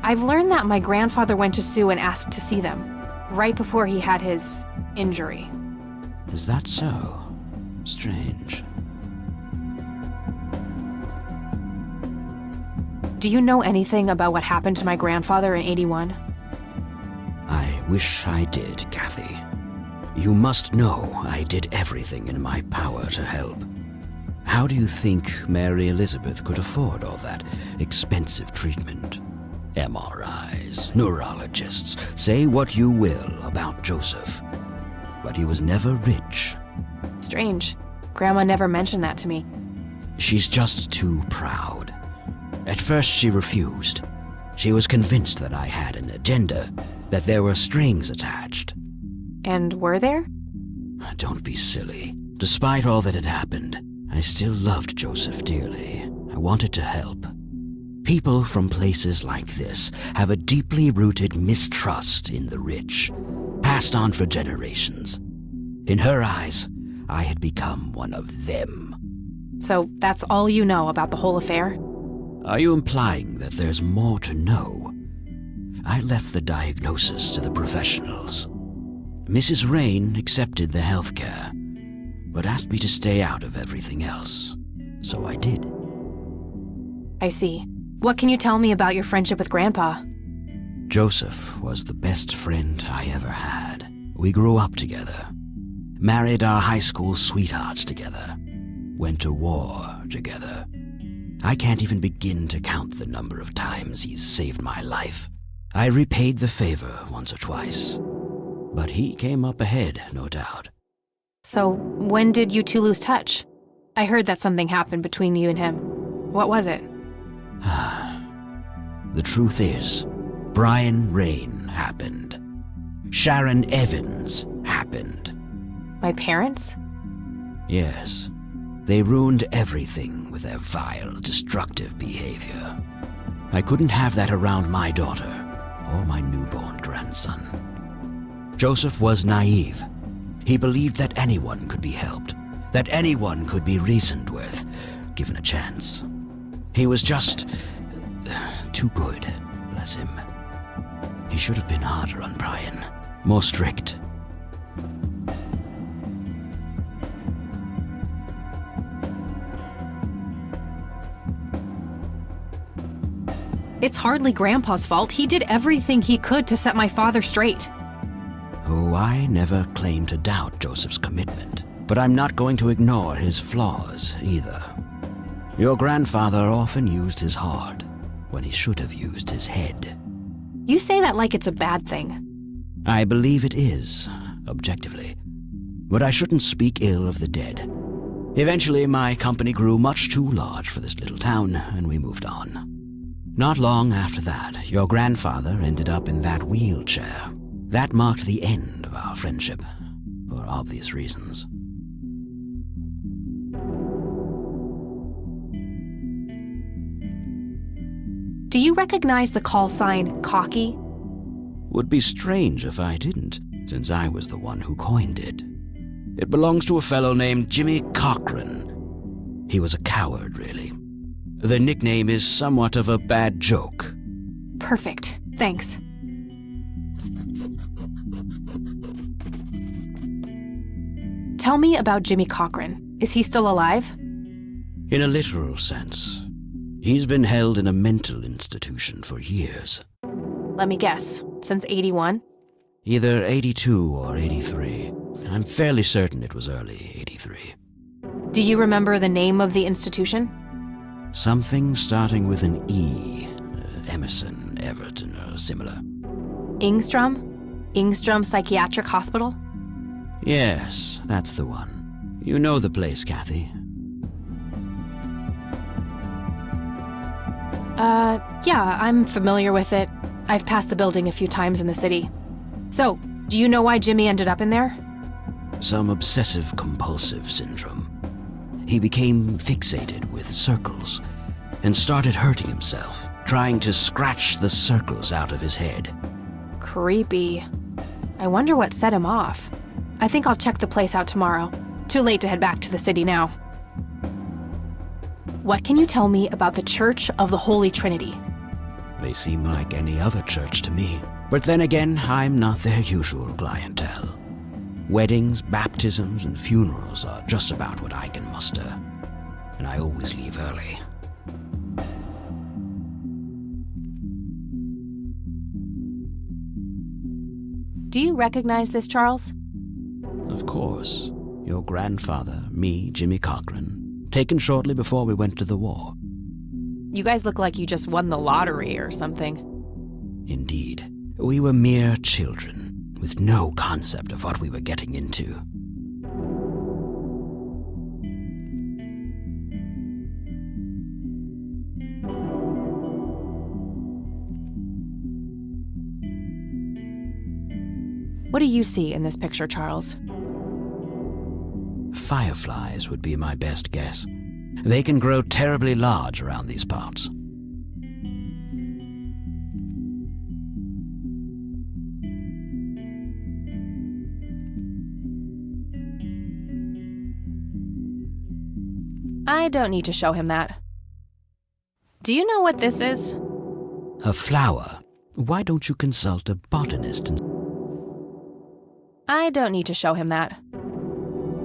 S1: I've learned that my grandfather went to Sue and asked to see them, right before he had his injury.
S7: Is that so? Strange.
S1: Do you know anything about what happened to my grandfather in '81?
S7: I wish I did, Kathy. You must know I did everything in my power to help. How do you think Mary Elizabeth could afford all that expensive treatment? MRIs, neurologists, say what you will about Joseph. But he was never rich.
S1: Strange. Grandma never mentioned that to me.
S7: She's just too proud. At first she refused. She was convinced that I had an agenda, that there were strings attached.
S1: And were there?
S7: Don't be silly. Despite all that had happened, I still loved Joseph dearly. I wanted to help. People from places like this have a deeply rooted mistrust in the rich, passed on for generations. In her eyes, I had become one of them.
S1: So that's all you know about the whole affair?
S7: Are you implying that there's more to know? I left the diagnosis to the professionals. Mrs. Rain accepted the health care, but asked me to stay out of everything else. So I did.
S1: I see. What can you tell me about your friendship with Grandpa?
S7: Joseph was the best friend I ever had. We grew up together, married our high school sweethearts together, went to war together. I can't even begin to count the number of times he's saved my life. I repaid the favor once or twice, but he came up ahead, no doubt.
S1: So, when did you two lose touch? I heard that something happened between you and him. What was it?
S7: The truth is, Brian Rain happened. Sharon Evans happened.
S1: My parents?
S7: Yes. They ruined everything with their vile, destructive behavior. I couldn't have that around my daughter or my newborn grandson. Joseph was naive. He believed that anyone could be helped, that anyone could be reasoned with, given a chance. He was just too good, bless him. He should have been harder on Brian, more strict.
S1: It's hardly Grandpa's fault. He did everything he could to set my father straight.
S7: Oh, I never claimed to doubt Joseph's commitment, but I'm not going to ignore his flaws either. Your grandfather often used his heart when he should have used his head.
S1: You say that like it's a bad thing.
S7: I believe it is, objectively. But I shouldn't speak ill of the dead. Eventually, my company grew much too large for this little town, and we moved on. Not long after that, your grandfather ended up in that wheelchair. That marked the end of our friendship, for obvious reasons.
S1: Do you recognize the call sign Cocky?
S7: Would be strange if I didn't, since I was the one who coined it. It belongs to a fellow named Jimmy Cochran. He was a coward, really. The nickname is somewhat of a bad joke.
S1: Perfect. Thanks. Tell me about Jimmy Cochran. Is he still alive?
S7: In a literal sense. He's been held in a mental institution for years.
S1: Let me guess. Since 81?
S7: Either 82 or 83. I'm fairly certain it was early 83.
S1: Do you remember the name of the institution?
S7: Something starting with an E. Emerson, Everton, or similar.
S1: Ingstrom? Ingstrom Psychiatric Hospital?
S7: Yes, that's the one. You know the place, Kathy.
S1: Yeah, I'm familiar with it. I've passed the building a few times in the city. So, do you know why Jimmy ended up in there?
S7: Some obsessive-compulsive syndrome. He became fixated with circles and started hurting himself, trying to scratch the circles out of his head.
S1: Creepy. I wonder what set him off. I think I'll check the place out tomorrow. Too late to head back to the city now. What can you tell me about the Church of the Holy Trinity?
S7: They seem like any other church to me. But then again, I'm not their usual clientele. Weddings, baptisms, and funerals are just about what I can muster. And I always leave early.
S1: Do you recognize this, Charles?
S7: Of course. Your grandfather, me, Jimmy Cochran, taken shortly before we went to the war.
S1: You guys look like you just won the lottery or something.
S7: Indeed. We were mere children, with no concept of what we were getting into.
S1: What do you see in this picture, Charles?
S7: Fireflies would be my best guess. They can grow terribly large around these parts.
S1: I don't need to show him that. Do you know what this is?
S7: A flower. Why don't you consult a botanist and...
S1: I don't need to show him that.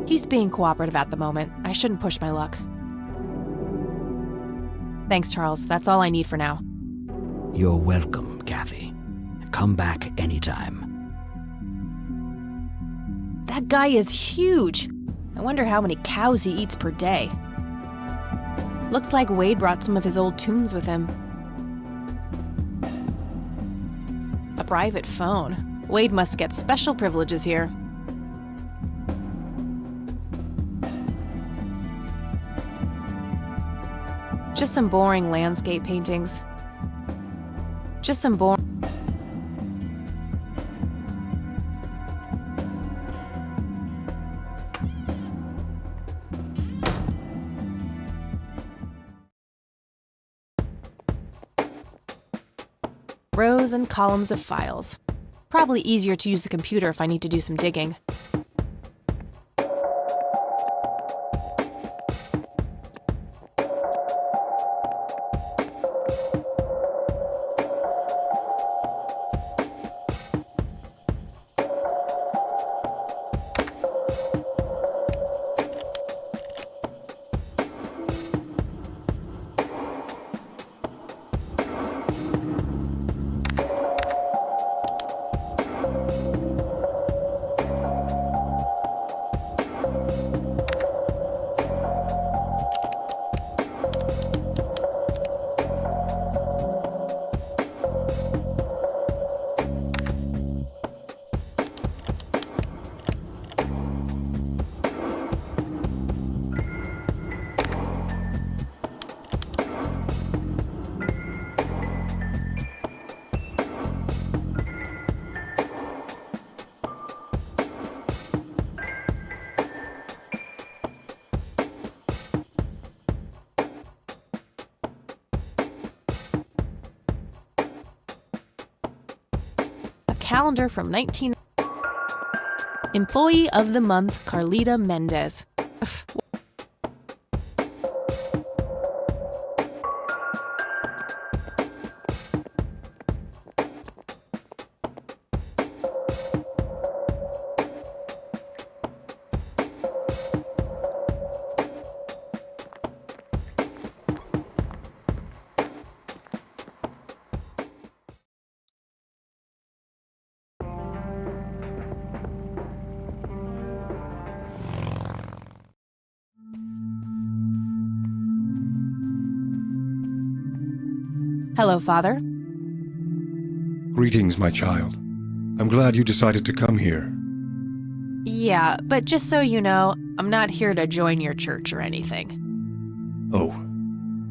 S1: He's being cooperative at the moment. I shouldn't push my luck. Thanks, Charles. That's all I need for now.
S7: You're welcome, Kathy. Come back anytime.
S1: That guy is huge. I wonder how many cows he eats per day. Looks like Wade brought some of his old tunes with him. A private phone. Wade must get special privileges here. Just some boring landscape paintings. Just some boring... Rows and columns of files. Probably easier to use the computer if I need to do some digging. Calendar from 19... Employee of the Month, Carlita Mendez. Hello, Father.
S9: Greetings, my child. I'm glad you decided to come here.
S1: Yeah, but just so you know, I'm not here to join your church or anything.
S9: Oh,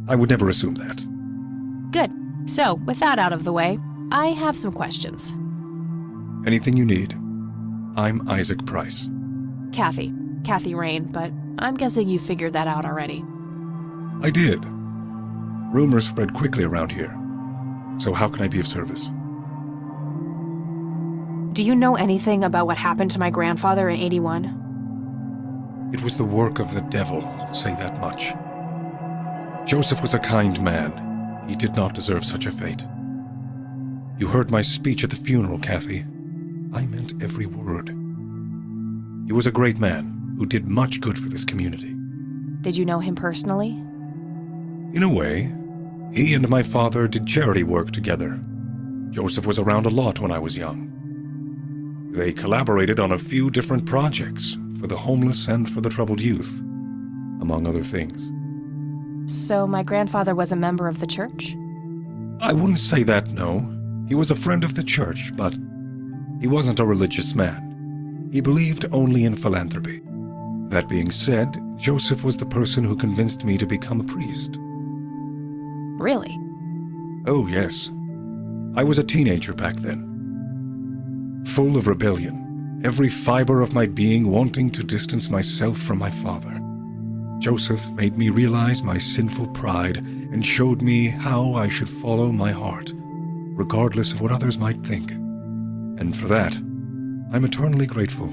S9: I would never assume that.
S1: Good. So, with that out of the way, I have some questions.
S9: Anything you need. I'm Isaac Price.
S1: Kathy Rain, but I'm guessing you figured that out already.
S9: I did. Rumors spread quickly around here. So how can I be of service?
S1: Do you know anything about what happened to my grandfather in 81?
S9: It was the work of the devil, I'll say that much. Joseph was a kind man. He did not deserve such a fate. You heard my speech at the funeral, Kathy. I meant every word. He was a great man who did much good for this community.
S1: Did you know him personally?
S9: In a way, he and my father did charity work together. Joseph was around a lot when I was young. They collaborated on a few different projects for the homeless and for the troubled youth, among other things.
S1: So my grandfather was a member of the church?
S9: I wouldn't say that, no. He was a friend of the church, but he wasn't a religious man. He believed only in philanthropy. That being said, Joseph was the person who convinced me to become a priest.
S1: Really?
S9: Oh, yes. I was a teenager back then. Full of rebellion, every fiber of my being wanting to distance myself from my father. Joseph made me realize my sinful pride and showed me how I should follow my heart, regardless of what others might think. And for that, I'm eternally grateful.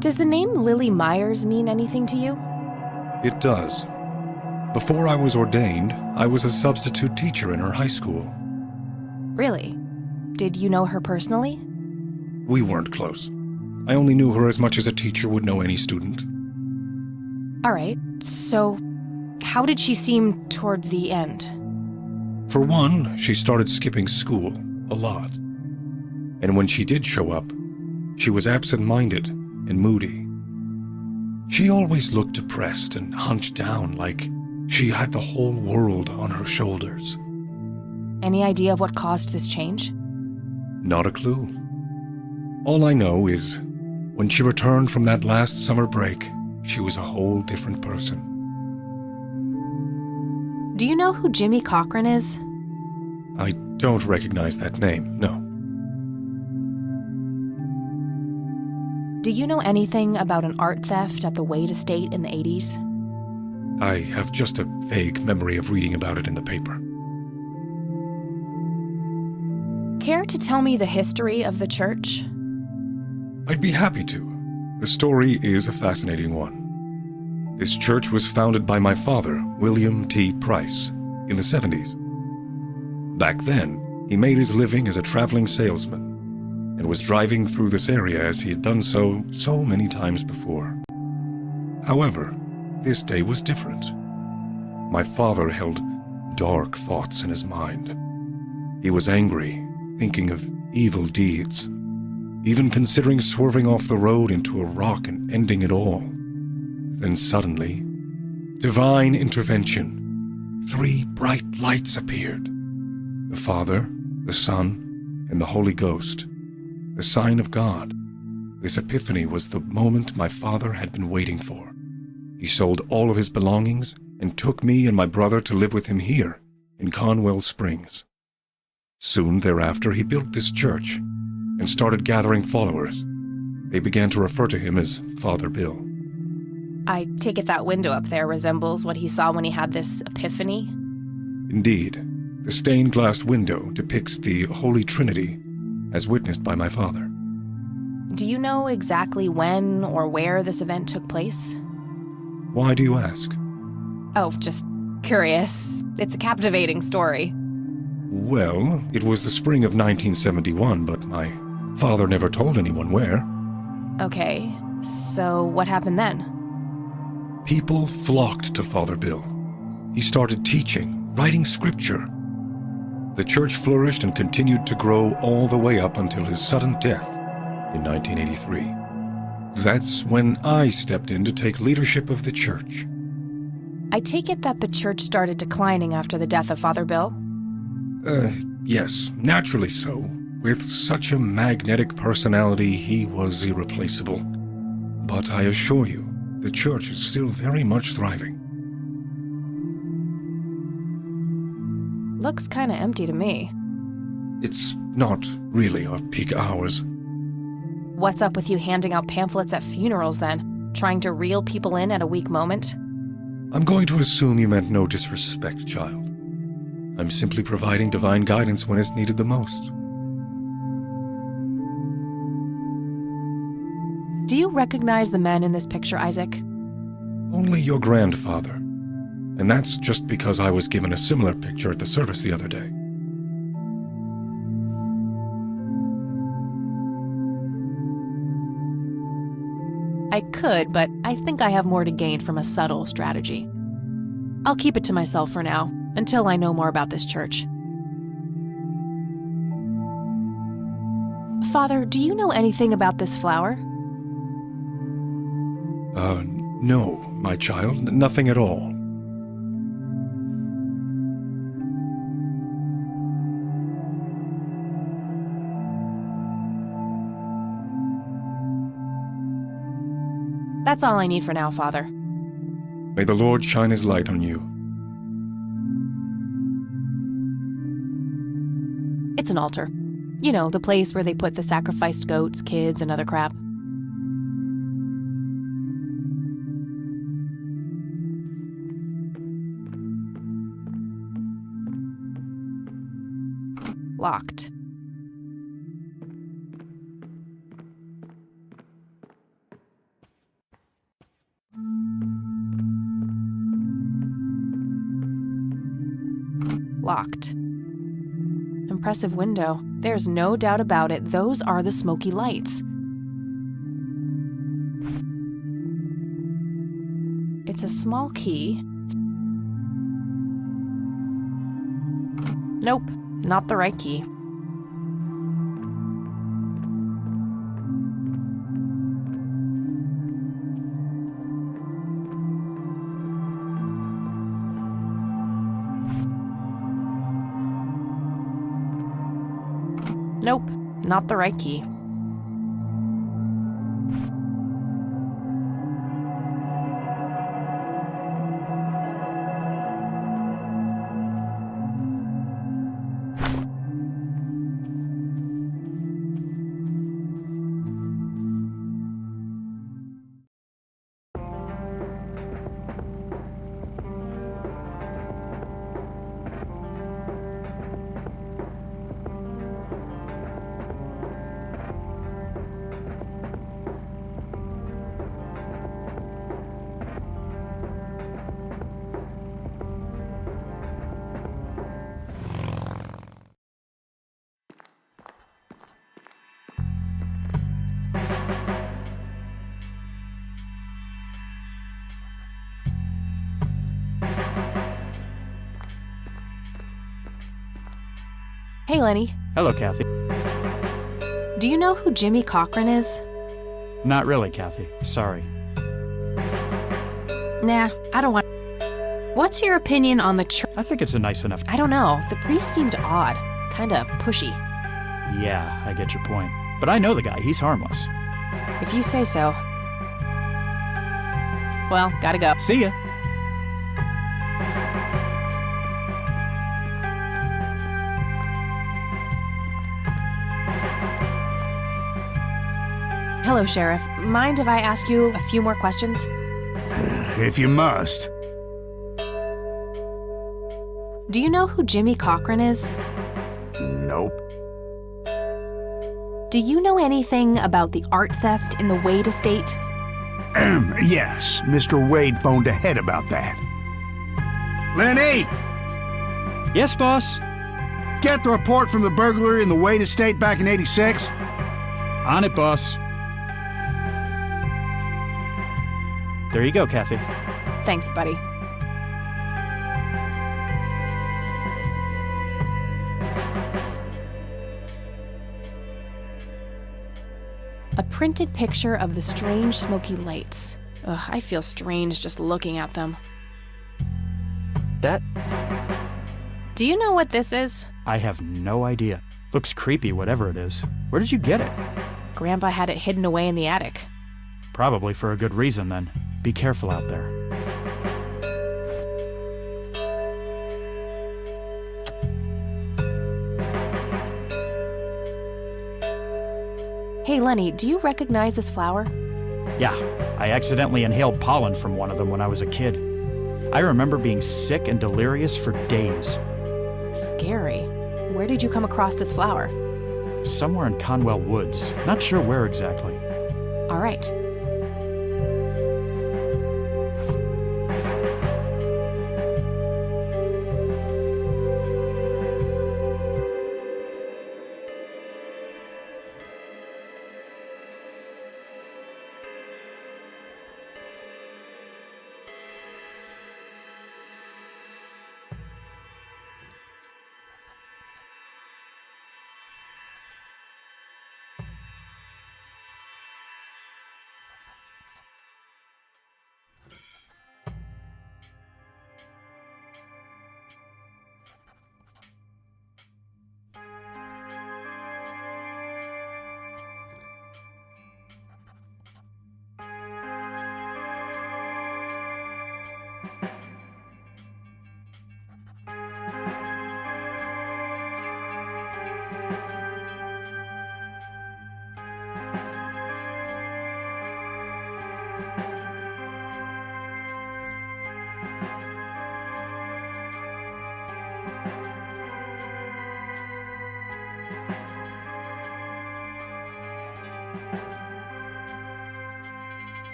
S1: Does the name Lily Myers mean anything to you?
S9: It does. Before I was ordained, I was a substitute teacher in her high school.
S1: Really? Did you know her personally?
S9: We weren't close. I only knew her as much as a teacher would know any student.
S1: All right, so how did she seem toward the end?
S9: For one, she started skipping school a lot. And when she did show up, she was absent-minded and moody. She always looked depressed and hunched down like she had the whole world on her shoulders.
S1: Any idea of what caused this change?
S9: Not a clue. All I know is, when she returned from that last summer break, she was a whole different person.
S1: Do you know who Jimmy Cochran is?
S9: I don't recognize that name, no.
S1: Do you know anything about an art theft at the Wade Estate in the 80s?
S9: I have just a vague memory of reading about it in the paper.
S1: Care to tell me the history of the church?
S9: I'd be happy to. The story is a fascinating one. This church was founded by my father, William T. Price, in the 70s. Back then, he made his living as a traveling salesman and was driving through this area as he had done so many times before. However, this day was different. My father held dark thoughts in his mind. He was angry, thinking of evil deeds, even considering swerving off the road into a rock and ending it all. Then suddenly, divine intervention. 3 bright lights appeared. The Father, the Son, and the Holy Ghost. The sign of God. This epiphany was the moment my father had been waiting for. He sold all of his belongings and took me and my brother to live with him here, in Conwell Springs. Soon thereafter, he built this church and started gathering followers. They began to refer to him as Father Bill.
S1: I take it that window up there resembles what he saw when he had this epiphany?
S9: Indeed, the stained glass window depicts the Holy Trinity, as witnessed by my father.
S1: Do you know exactly when or where this event took place?
S9: Why do you ask?
S1: Oh, just curious. It's a captivating story.
S9: Well, it was the spring of 1971, but my father never told anyone where.
S1: Okay, so what happened then?
S9: People flocked to Father Bill. He started teaching, writing scripture. The church flourished and continued to grow all the way up until his sudden death in 1983. That's when I stepped in to take leadership of the church.
S1: I take it that the church started declining after the death of Father Bill?
S9: Yes, naturally so. With such a magnetic personality, he was irreplaceable. But I assure you, the church is still very much thriving.
S1: Looks kinda empty to me.
S9: It's not really our peak hours.
S1: What's up with you handing out pamphlets at funerals then? Trying to reel people in at a weak moment?
S9: I'm going to assume you meant no disrespect, child. I'm simply providing divine guidance when it's needed the most.
S1: Do you recognize the men in this picture, Isaac?
S9: Only your grandfather. And that's just because I was given a similar picture at the service the other day.
S1: I could, but I think I have more to gain from a subtle strategy. I'll keep it to myself for now, until I know more about this church. Father, do you know anything about this flower?
S9: No, my child, nothing at all.
S1: That's all I need for now, Father.
S9: May the Lord shine his light on you.
S1: It's an altar. You know, the place where they put the sacrificed goats, kids, and other crap. Locked. Locked. Impressive window. There's no doubt about it. Those are the smoky lights. It's a small key. Nope, not the right key. Nope, not the right key. Hey, Lenny.
S10: Hello, Kathy.
S1: Do you know who Jimmy Cochran is?
S10: Not really, Kathy. Sorry.
S1: Nah, I don't want. What's your opinion on the
S10: I think it's a nice enough.
S1: I don't know. The priest seemed odd. Kinda pushy.
S10: Yeah, I get your point. But I know the guy. He's harmless.
S1: If you say so. Well, gotta go.
S10: See ya.
S1: Hello, Sheriff. Mind if I ask you a few more questions?
S11: If you must.
S1: Do you know who Jimmy Cochran is?
S11: Nope.
S1: Do you know anything about the art theft in the Wade estate?
S11: Yes, Mr. Wade phoned ahead about that. Lenny!
S10: Yes, boss?
S11: Get the report from the burglary in the Wade estate back in '86?
S10: On it, boss. There you go, Kathy.
S1: Thanks, buddy. A printed picture of the strange smoky lights. Ugh, I feel strange just looking at them.
S10: That?
S1: Do you know what this is?
S10: I have no idea. Looks creepy, whatever it is. Where did you get it?
S1: Grandpa had it hidden away in the attic.
S10: Probably for a good reason, then. Be careful out there.
S1: Hey, Lenny, do you recognize this flower?
S10: Yeah, I accidentally inhaled pollen from one of them when I was a kid. I remember being sick and delirious for days.
S1: Scary. Where did you come across this flower?
S10: Somewhere in Conwell Woods. Not sure where exactly.
S1: All right.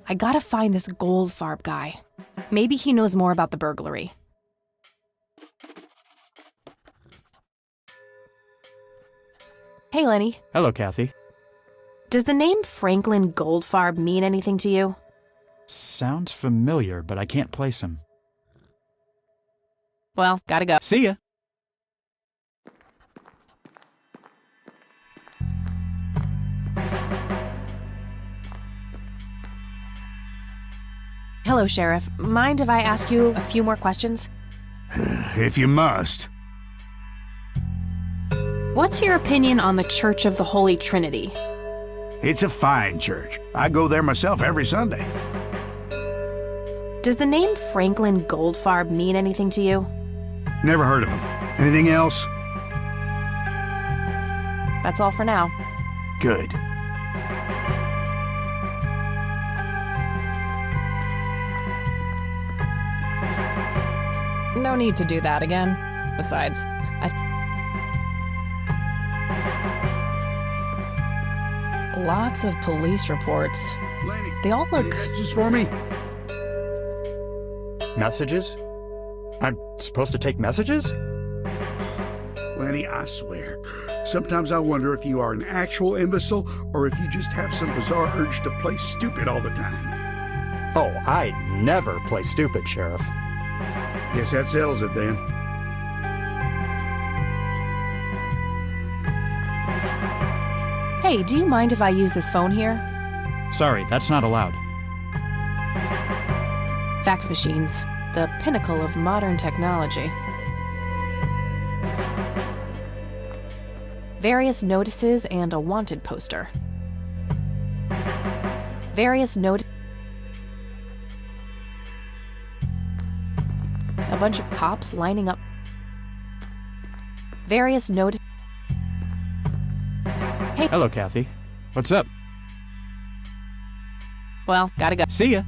S1: I gotta find this Goldfarb guy. Maybe he knows more about the burglary. Hey, Lenny.
S10: Hello, Kathy.
S1: Does the name Franklin Goldfarb mean anything to you?
S10: Sounds familiar, but I can't place him.
S1: Well, gotta go.
S10: See ya.
S1: Hello, Sheriff. Mind if I ask you a few more questions?
S11: If you must.
S1: What's your opinion on the Church of the Holy Trinity?
S11: It's a fine church. I go there myself every Sunday.
S1: Does the name Franklin Goldfarb mean anything to you?
S11: Never heard of him. Anything else?
S1: That's all for now.
S11: Good.
S1: No need to do that again. Besides, lots of police reports.
S11: Laney,
S1: They all look...
S11: messages for me?
S10: Messages? I'm supposed to take messages?
S11: Lenny, I swear. Sometimes I wonder if you are an actual imbecile or if you just have some bizarre urge to play stupid all the time.
S10: Oh, I never play stupid, Sheriff.
S11: Guess that settles it then.
S1: Hey, do you mind if I use this phone here?
S10: Sorry, that's not allowed.
S1: Fax machines. The pinnacle of modern technology. Various notices and a wanted poster. Various notices. A bunch of cops lining up. Various notices. Hey.
S10: Hello, Kathy. What's up?
S1: Well, gotta go.
S10: See ya.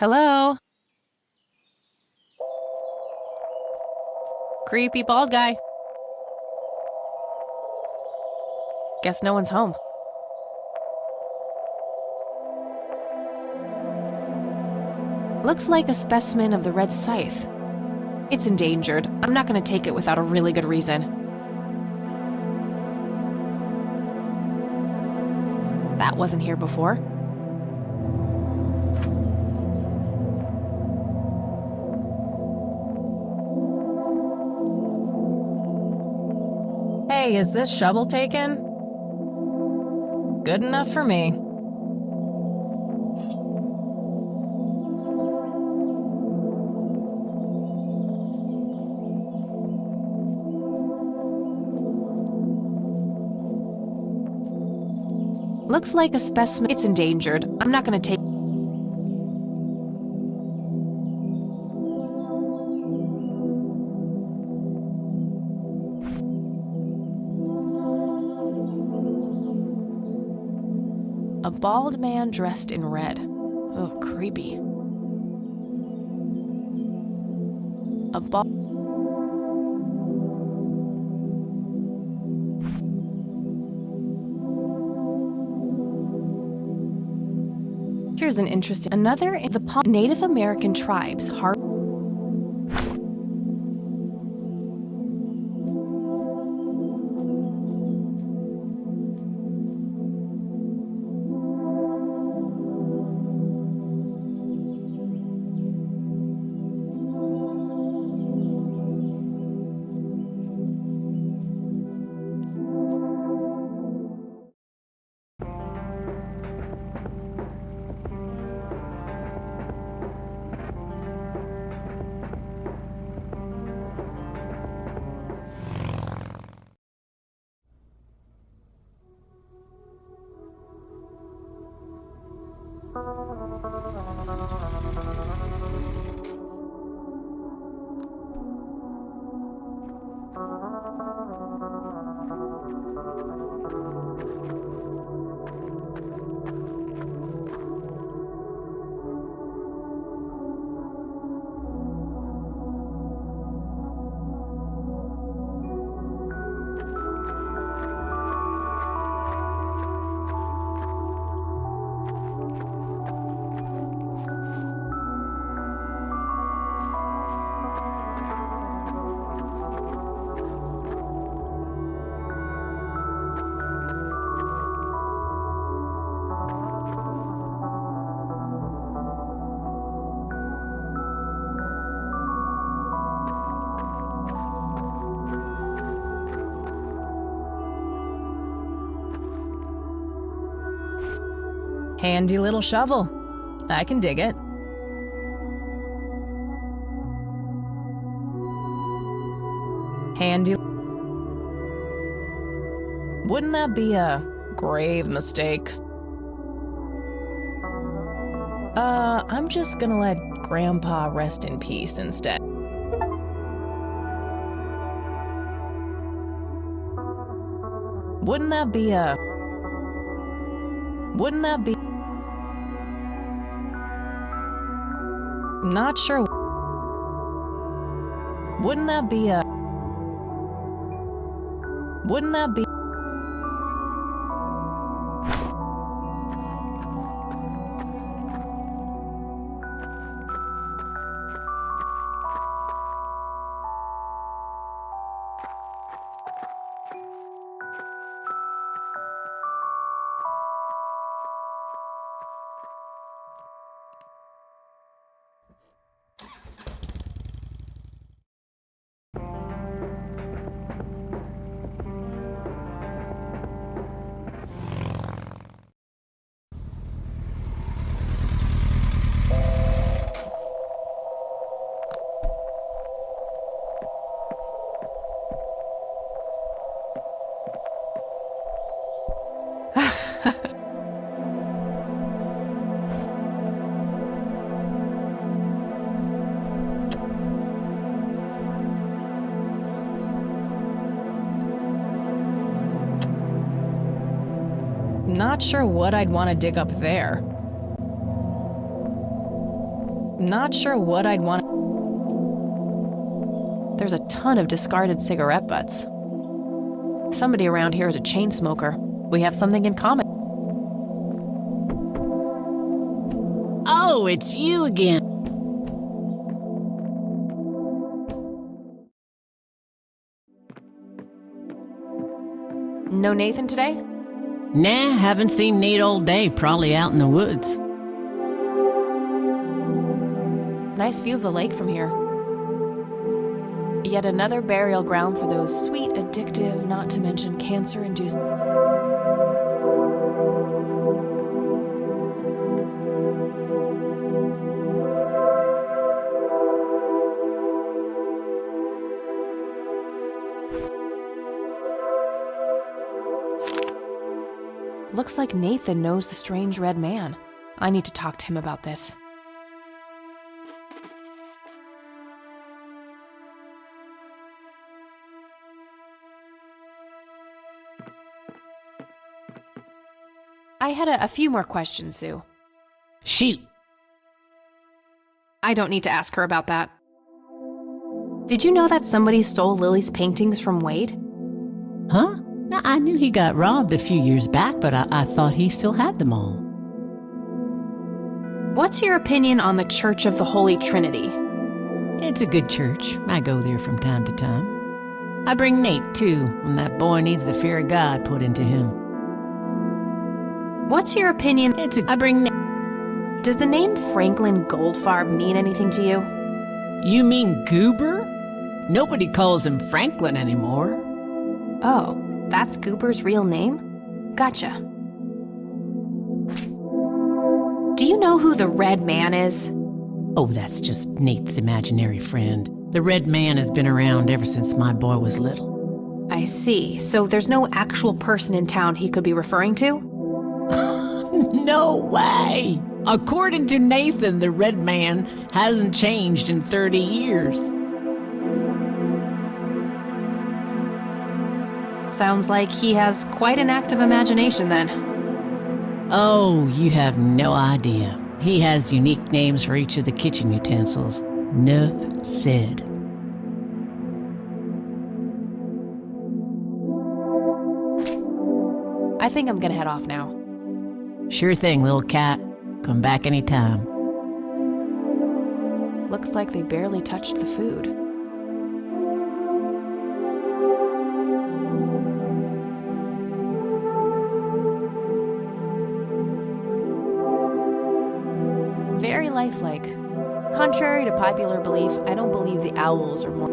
S1: Hello? Creepy bald guy. Guess no one's home. Looks like a specimen of the red scythe. It's endangered. I'm not gonna take it without a really good reason. That wasn't here before. Hey, is this shovel taken? Good enough for me. Looks like a specimen. It's endangered. I'm not gonna take. A bald man dressed in red. Oh, creepy. A bald. Here's an interesting. Another in the Native American tribes. Handy little shovel. I can dig it. Handy. Wouldn't that be a grave mistake? I'm just gonna let Grandpa rest in peace instead. Wouldn't that be a... Wouldn't that be... Not sure. Wouldn't that be a... Wouldn't that be... Not sure what I'd want to dig up there. Not sure what I'd want. There's a ton of discarded cigarette butts. Somebody around here is a chain smoker. We have something in common.
S12: Oh, it's you again.
S1: No Nathan today?
S12: Nah, haven't seen Nate all day, probably out in the woods.
S1: Nice view of the lake from here. Yet another burial ground for those sweet, addictive, not to mention cancer-induced... Looks like Nathan knows the strange red man. I need to talk to him about this. I had a few more questions, Sue.
S12: Shoot.
S1: I don't need to ask her about that. Did you know that somebody stole Lily's paintings from Wade?
S12: Huh? I knew he got robbed a few years back, but I thought he still had them all.
S1: What's your opinion on the Church of the Holy Trinity?
S12: It's a good church. I go there from time to time. I bring Nate, too, when that boy needs the fear of God put into him.
S1: What's your opinion?
S12: I bring Nate.
S1: Does the name Franklin Goldfarb mean anything to you?
S12: You mean Goober? Nobody calls him Franklin anymore.
S1: Oh. That's Goober's real name? Gotcha. Do you know who the Red Man is?
S12: Oh, that's just Nate's imaginary friend. The Red Man has been around ever since my boy was little.
S1: I see. So there's no actual person in town he could be referring to?
S12: No way! According to Nathan, the Red Man hasn't changed in 30 years.
S1: Sounds like he has quite an active imagination then.
S12: Oh, you have no idea. He has unique names for each of the kitchen utensils. Nuff said.
S1: I think I'm gonna head off now.
S12: Sure thing, little cat. Come back anytime.
S1: Looks like they barely touched the food. Very lifelike. Contrary to popular belief, I don't believe the owls are more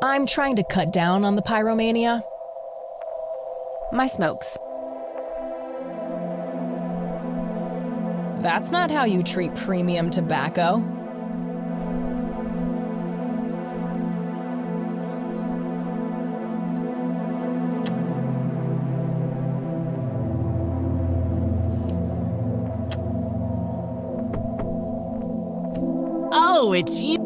S1: I'm trying to cut down on the pyromania. My smokes. That's not how you treat premium tobacco.
S12: Oh, it's you.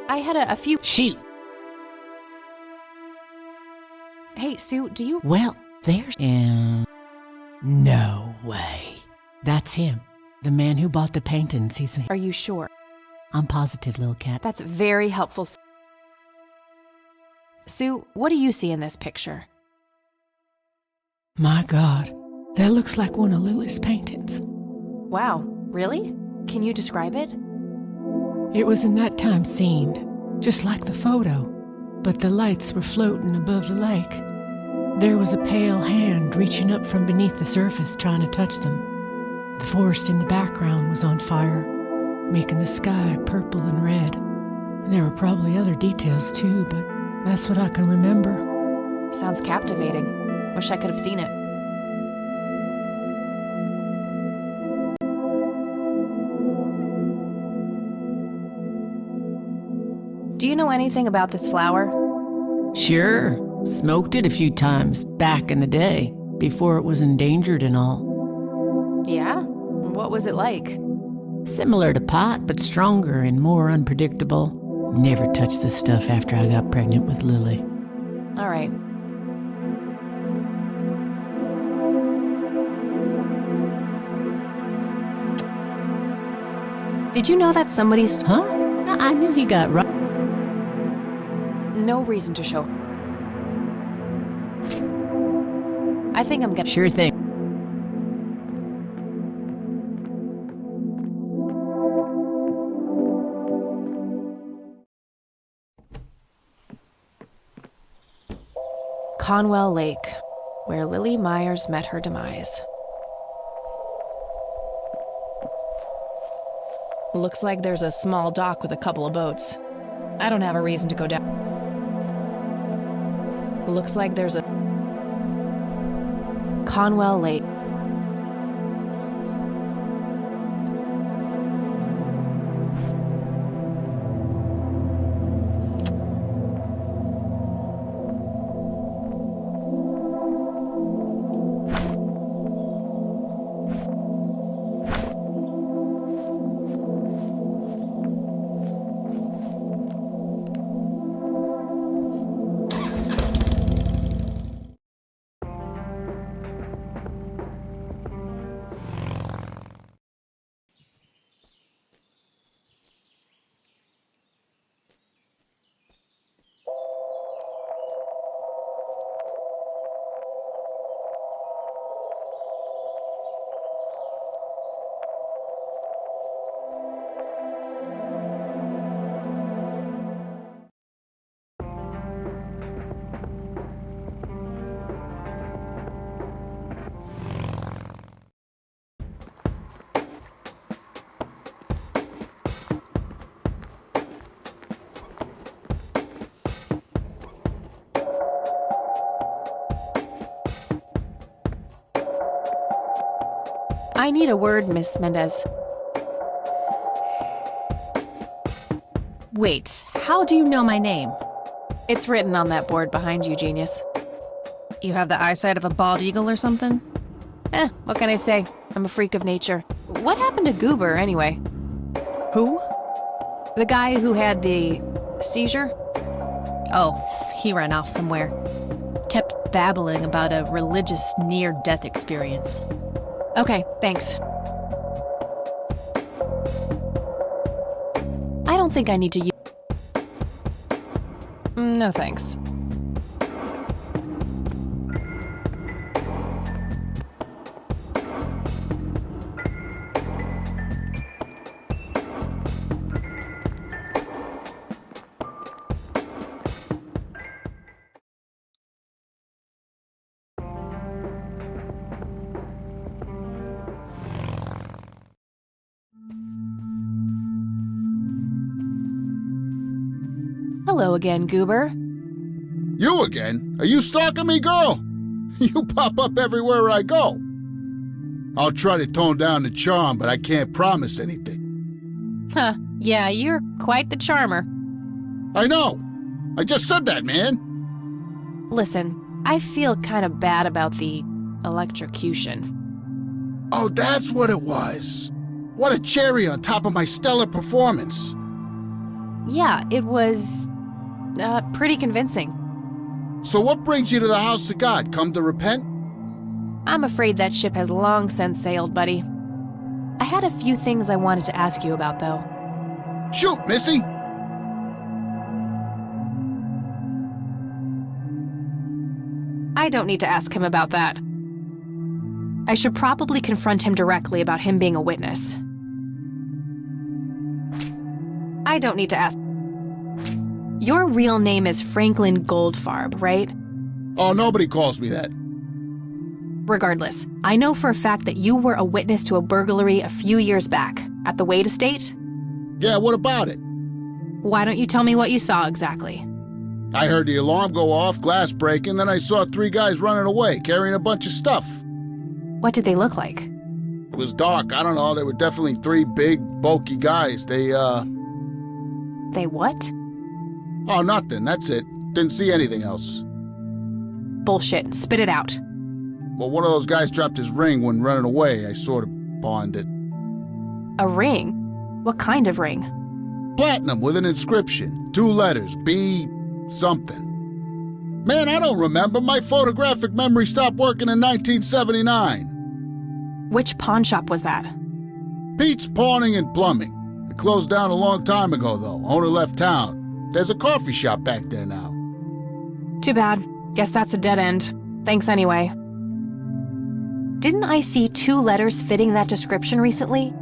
S1: I had a few.
S12: Shoot.
S1: Hey, Sue, do you.
S12: Well, there's. No way. That's him. The man who bought the paintings. He's.
S1: Are you sure?
S12: I'm positive, little cat.
S1: That's very helpful. Sue, what do you see in this picture?
S12: My God, that looks like one of Lily's paintings.
S1: Wow, really? Can you describe it?
S12: It was a nighttime scene, just like the photo, but the lights were floating above the lake. There was a pale hand reaching up from beneath the surface trying to touch them. The forest in the background was on fire, making the sky purple and red. There were probably other details too, but that's what I can remember.
S1: Sounds captivating. Wish I could have seen it. Do you know anything about this flower?
S12: Sure. Smoked it a few times back in the day, before it was endangered and all.
S1: Yeah? What was it like?
S12: Similar to pot, but stronger and more unpredictable. Never touched the stuff after I got pregnant with Lily.
S1: All right. Did you know that somebody's...
S12: Huh? I knew he got right.
S1: No reason to show. I think I'm gonna...
S12: Sure thing.
S1: Conwell Lake, where Lily Myers met her demise. Looks like there's a small dock with a couple of boats. I don't have a reason to go down. Looks like there's a... Conwell Lake. I need a word, Miss Mendez.
S2: Wait, how do you know my name?
S1: It's written on that board behind you, genius.
S2: You have the eyesight of a bald eagle or something?
S1: What can I say? I'm a freak of nature. What happened to Goober, anyway?
S2: Who?
S1: The guy who had the seizure?
S2: Oh, he ran off somewhere. Kept babbling about a religious near-death experience.
S1: Okay, thanks. I don't think I need to use... No thanks. Hello again, Goober.
S6: You again? Are you stalking me, girl? You pop up everywhere I go. I'll try to tone down the charm, but I can't promise anything.
S1: Huh, yeah, you're quite the charmer.
S6: I know. I just said that, man.
S1: Listen, I feel kind of bad about the electrocution.
S6: Oh, that's what it was. What a cherry on top of my stellar performance.
S1: Yeah, it was pretty convincing.
S6: So what brings you to the house of God? Come to repent?
S1: I'm afraid that ship has long since sailed, buddy. I had a few things I wanted to ask you about, though.
S6: Shoot, Missy!
S1: I don't need to ask him about that. I should probably confront him directly about him being a witness. I don't need to ask. Your real name is Franklin Goldfarb, right?
S6: Oh, nobody calls me that.
S1: Regardless, I know for a fact that you were a witness to a burglary a few years back at the Wade Estate.
S6: Yeah, what about it?
S1: Why don't you tell me what you saw exactly?
S6: I heard the alarm go off, glass breaking, then I saw 3 guys running away, carrying a bunch of stuff.
S1: What did they look like?
S6: It was dark, I don't know, they were definitely 3 big, bulky guys. They
S1: what?
S6: Oh, nothing, that's it. Didn't see anything else.
S1: Bullshit, spit it out.
S6: Well, one of those guys dropped his ring when running away. I sort of pawned it.
S1: A ring? What kind of ring?
S6: Platinum with an inscription. 2 letters, B something. Man, I don't remember. My photographic memory stopped working in 1979.
S1: Which pawn shop was that?
S6: Pete's Pawning and Plumbing. It closed down a long time ago, though. Owner left town. There's a coffee shop back there now.
S1: Too bad. Guess that's a dead end. Thanks anyway. Didn't I see 2 letters fitting that description recently?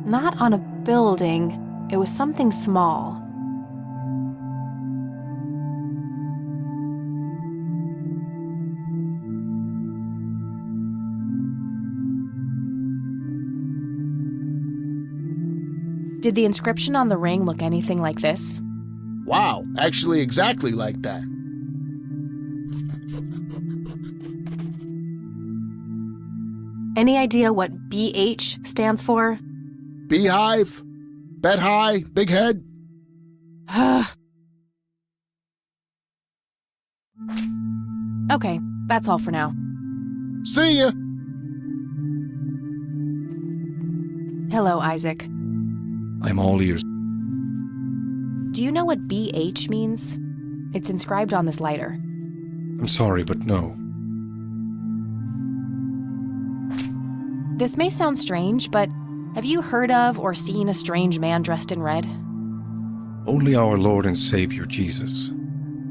S1: Not on a building. It was something small. Did the inscription on the ring look anything like this?
S6: Wow, actually exactly like that.
S1: Any idea what BH stands for?
S6: Beehive? Bet high? Big head?
S1: Okay, that's all for now.
S6: See ya!
S1: Hello, Isaac.
S9: I'm all ears.
S1: Do you know what BH means? It's inscribed on this lighter.
S9: I'm sorry, but no.
S1: This may sound strange, but have you heard of or seen a strange man dressed in red?
S9: Only our Lord and Savior Jesus.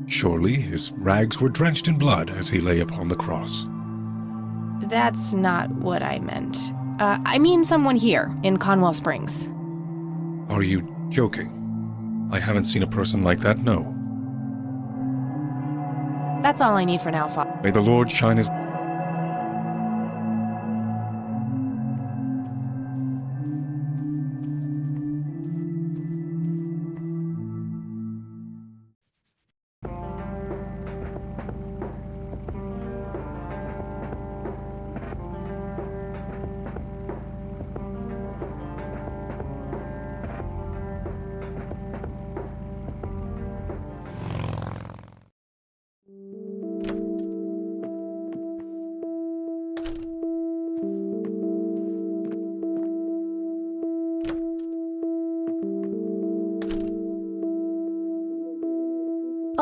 S9: Surely his rags were drenched in blood as he lay upon the cross.
S1: That's not what I meant. I mean someone here in Conwell Springs.
S9: Are you joking? I haven't seen a person like that, no.
S1: That's all I need for now, Father.
S9: May the Lord shine his...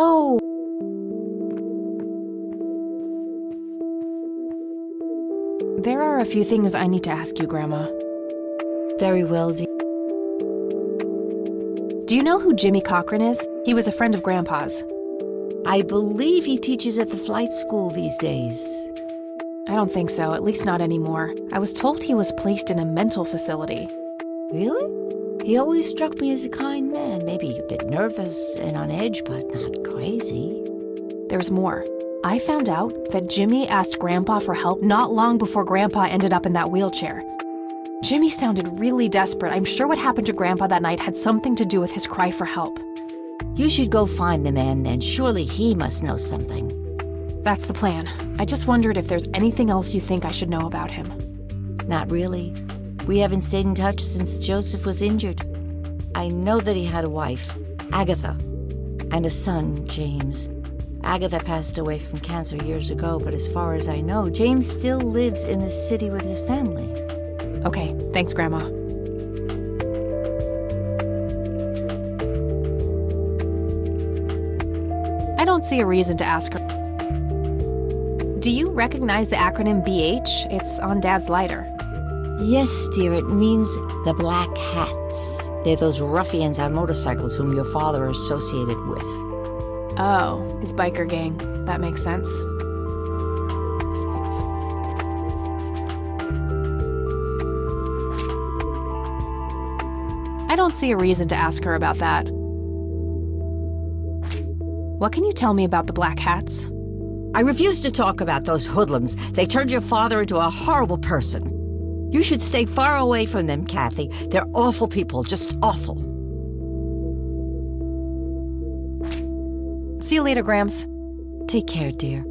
S1: Oh! There are a few things I need to ask you, Grandma.
S5: Very well, dear.
S1: Do you know who Jimmy Cochran is? He was a friend of Grandpa's.
S5: I believe he teaches at the flight school these days.
S1: I don't think so, at least not anymore. I was told he was placed in a mental facility.
S5: Really? He always struck me as a kind man, maybe a bit nervous and on edge, but not crazy.
S1: There's more. I found out that Jimmy asked Grandpa for help not long before Grandpa ended up in that wheelchair. Jimmy sounded really desperate. I'm sure what happened to Grandpa that night had something to do with his cry for help.
S5: You should go find the man then. Surely he must know something.
S1: That's the plan. I just wondered if there's anything else you think I should know about him.
S5: Not really. We haven't stayed in touch since Joseph was injured. I know that he had a wife, Agatha, and a son, James. Agatha passed away from cancer years ago, but as far as I know, James still lives in the city with his family.
S1: Okay, thanks, Grandma. I don't see a reason to ask her. Do you recognize the acronym BH? It's on Dad's lighter.
S5: Yes, dear, it means the Black Hats. They're those ruffians on motorcycles whom your father associated with.
S1: Oh, his biker gang. That makes sense. I don't see a reason to ask her about that. What can you tell me about the Black Hats?
S5: I refuse to talk about those hoodlums. They turned your father into a horrible person. You should stay far away from them, Kathy. They're awful people, just awful.
S1: See you later, Grams.
S5: Take care, dear.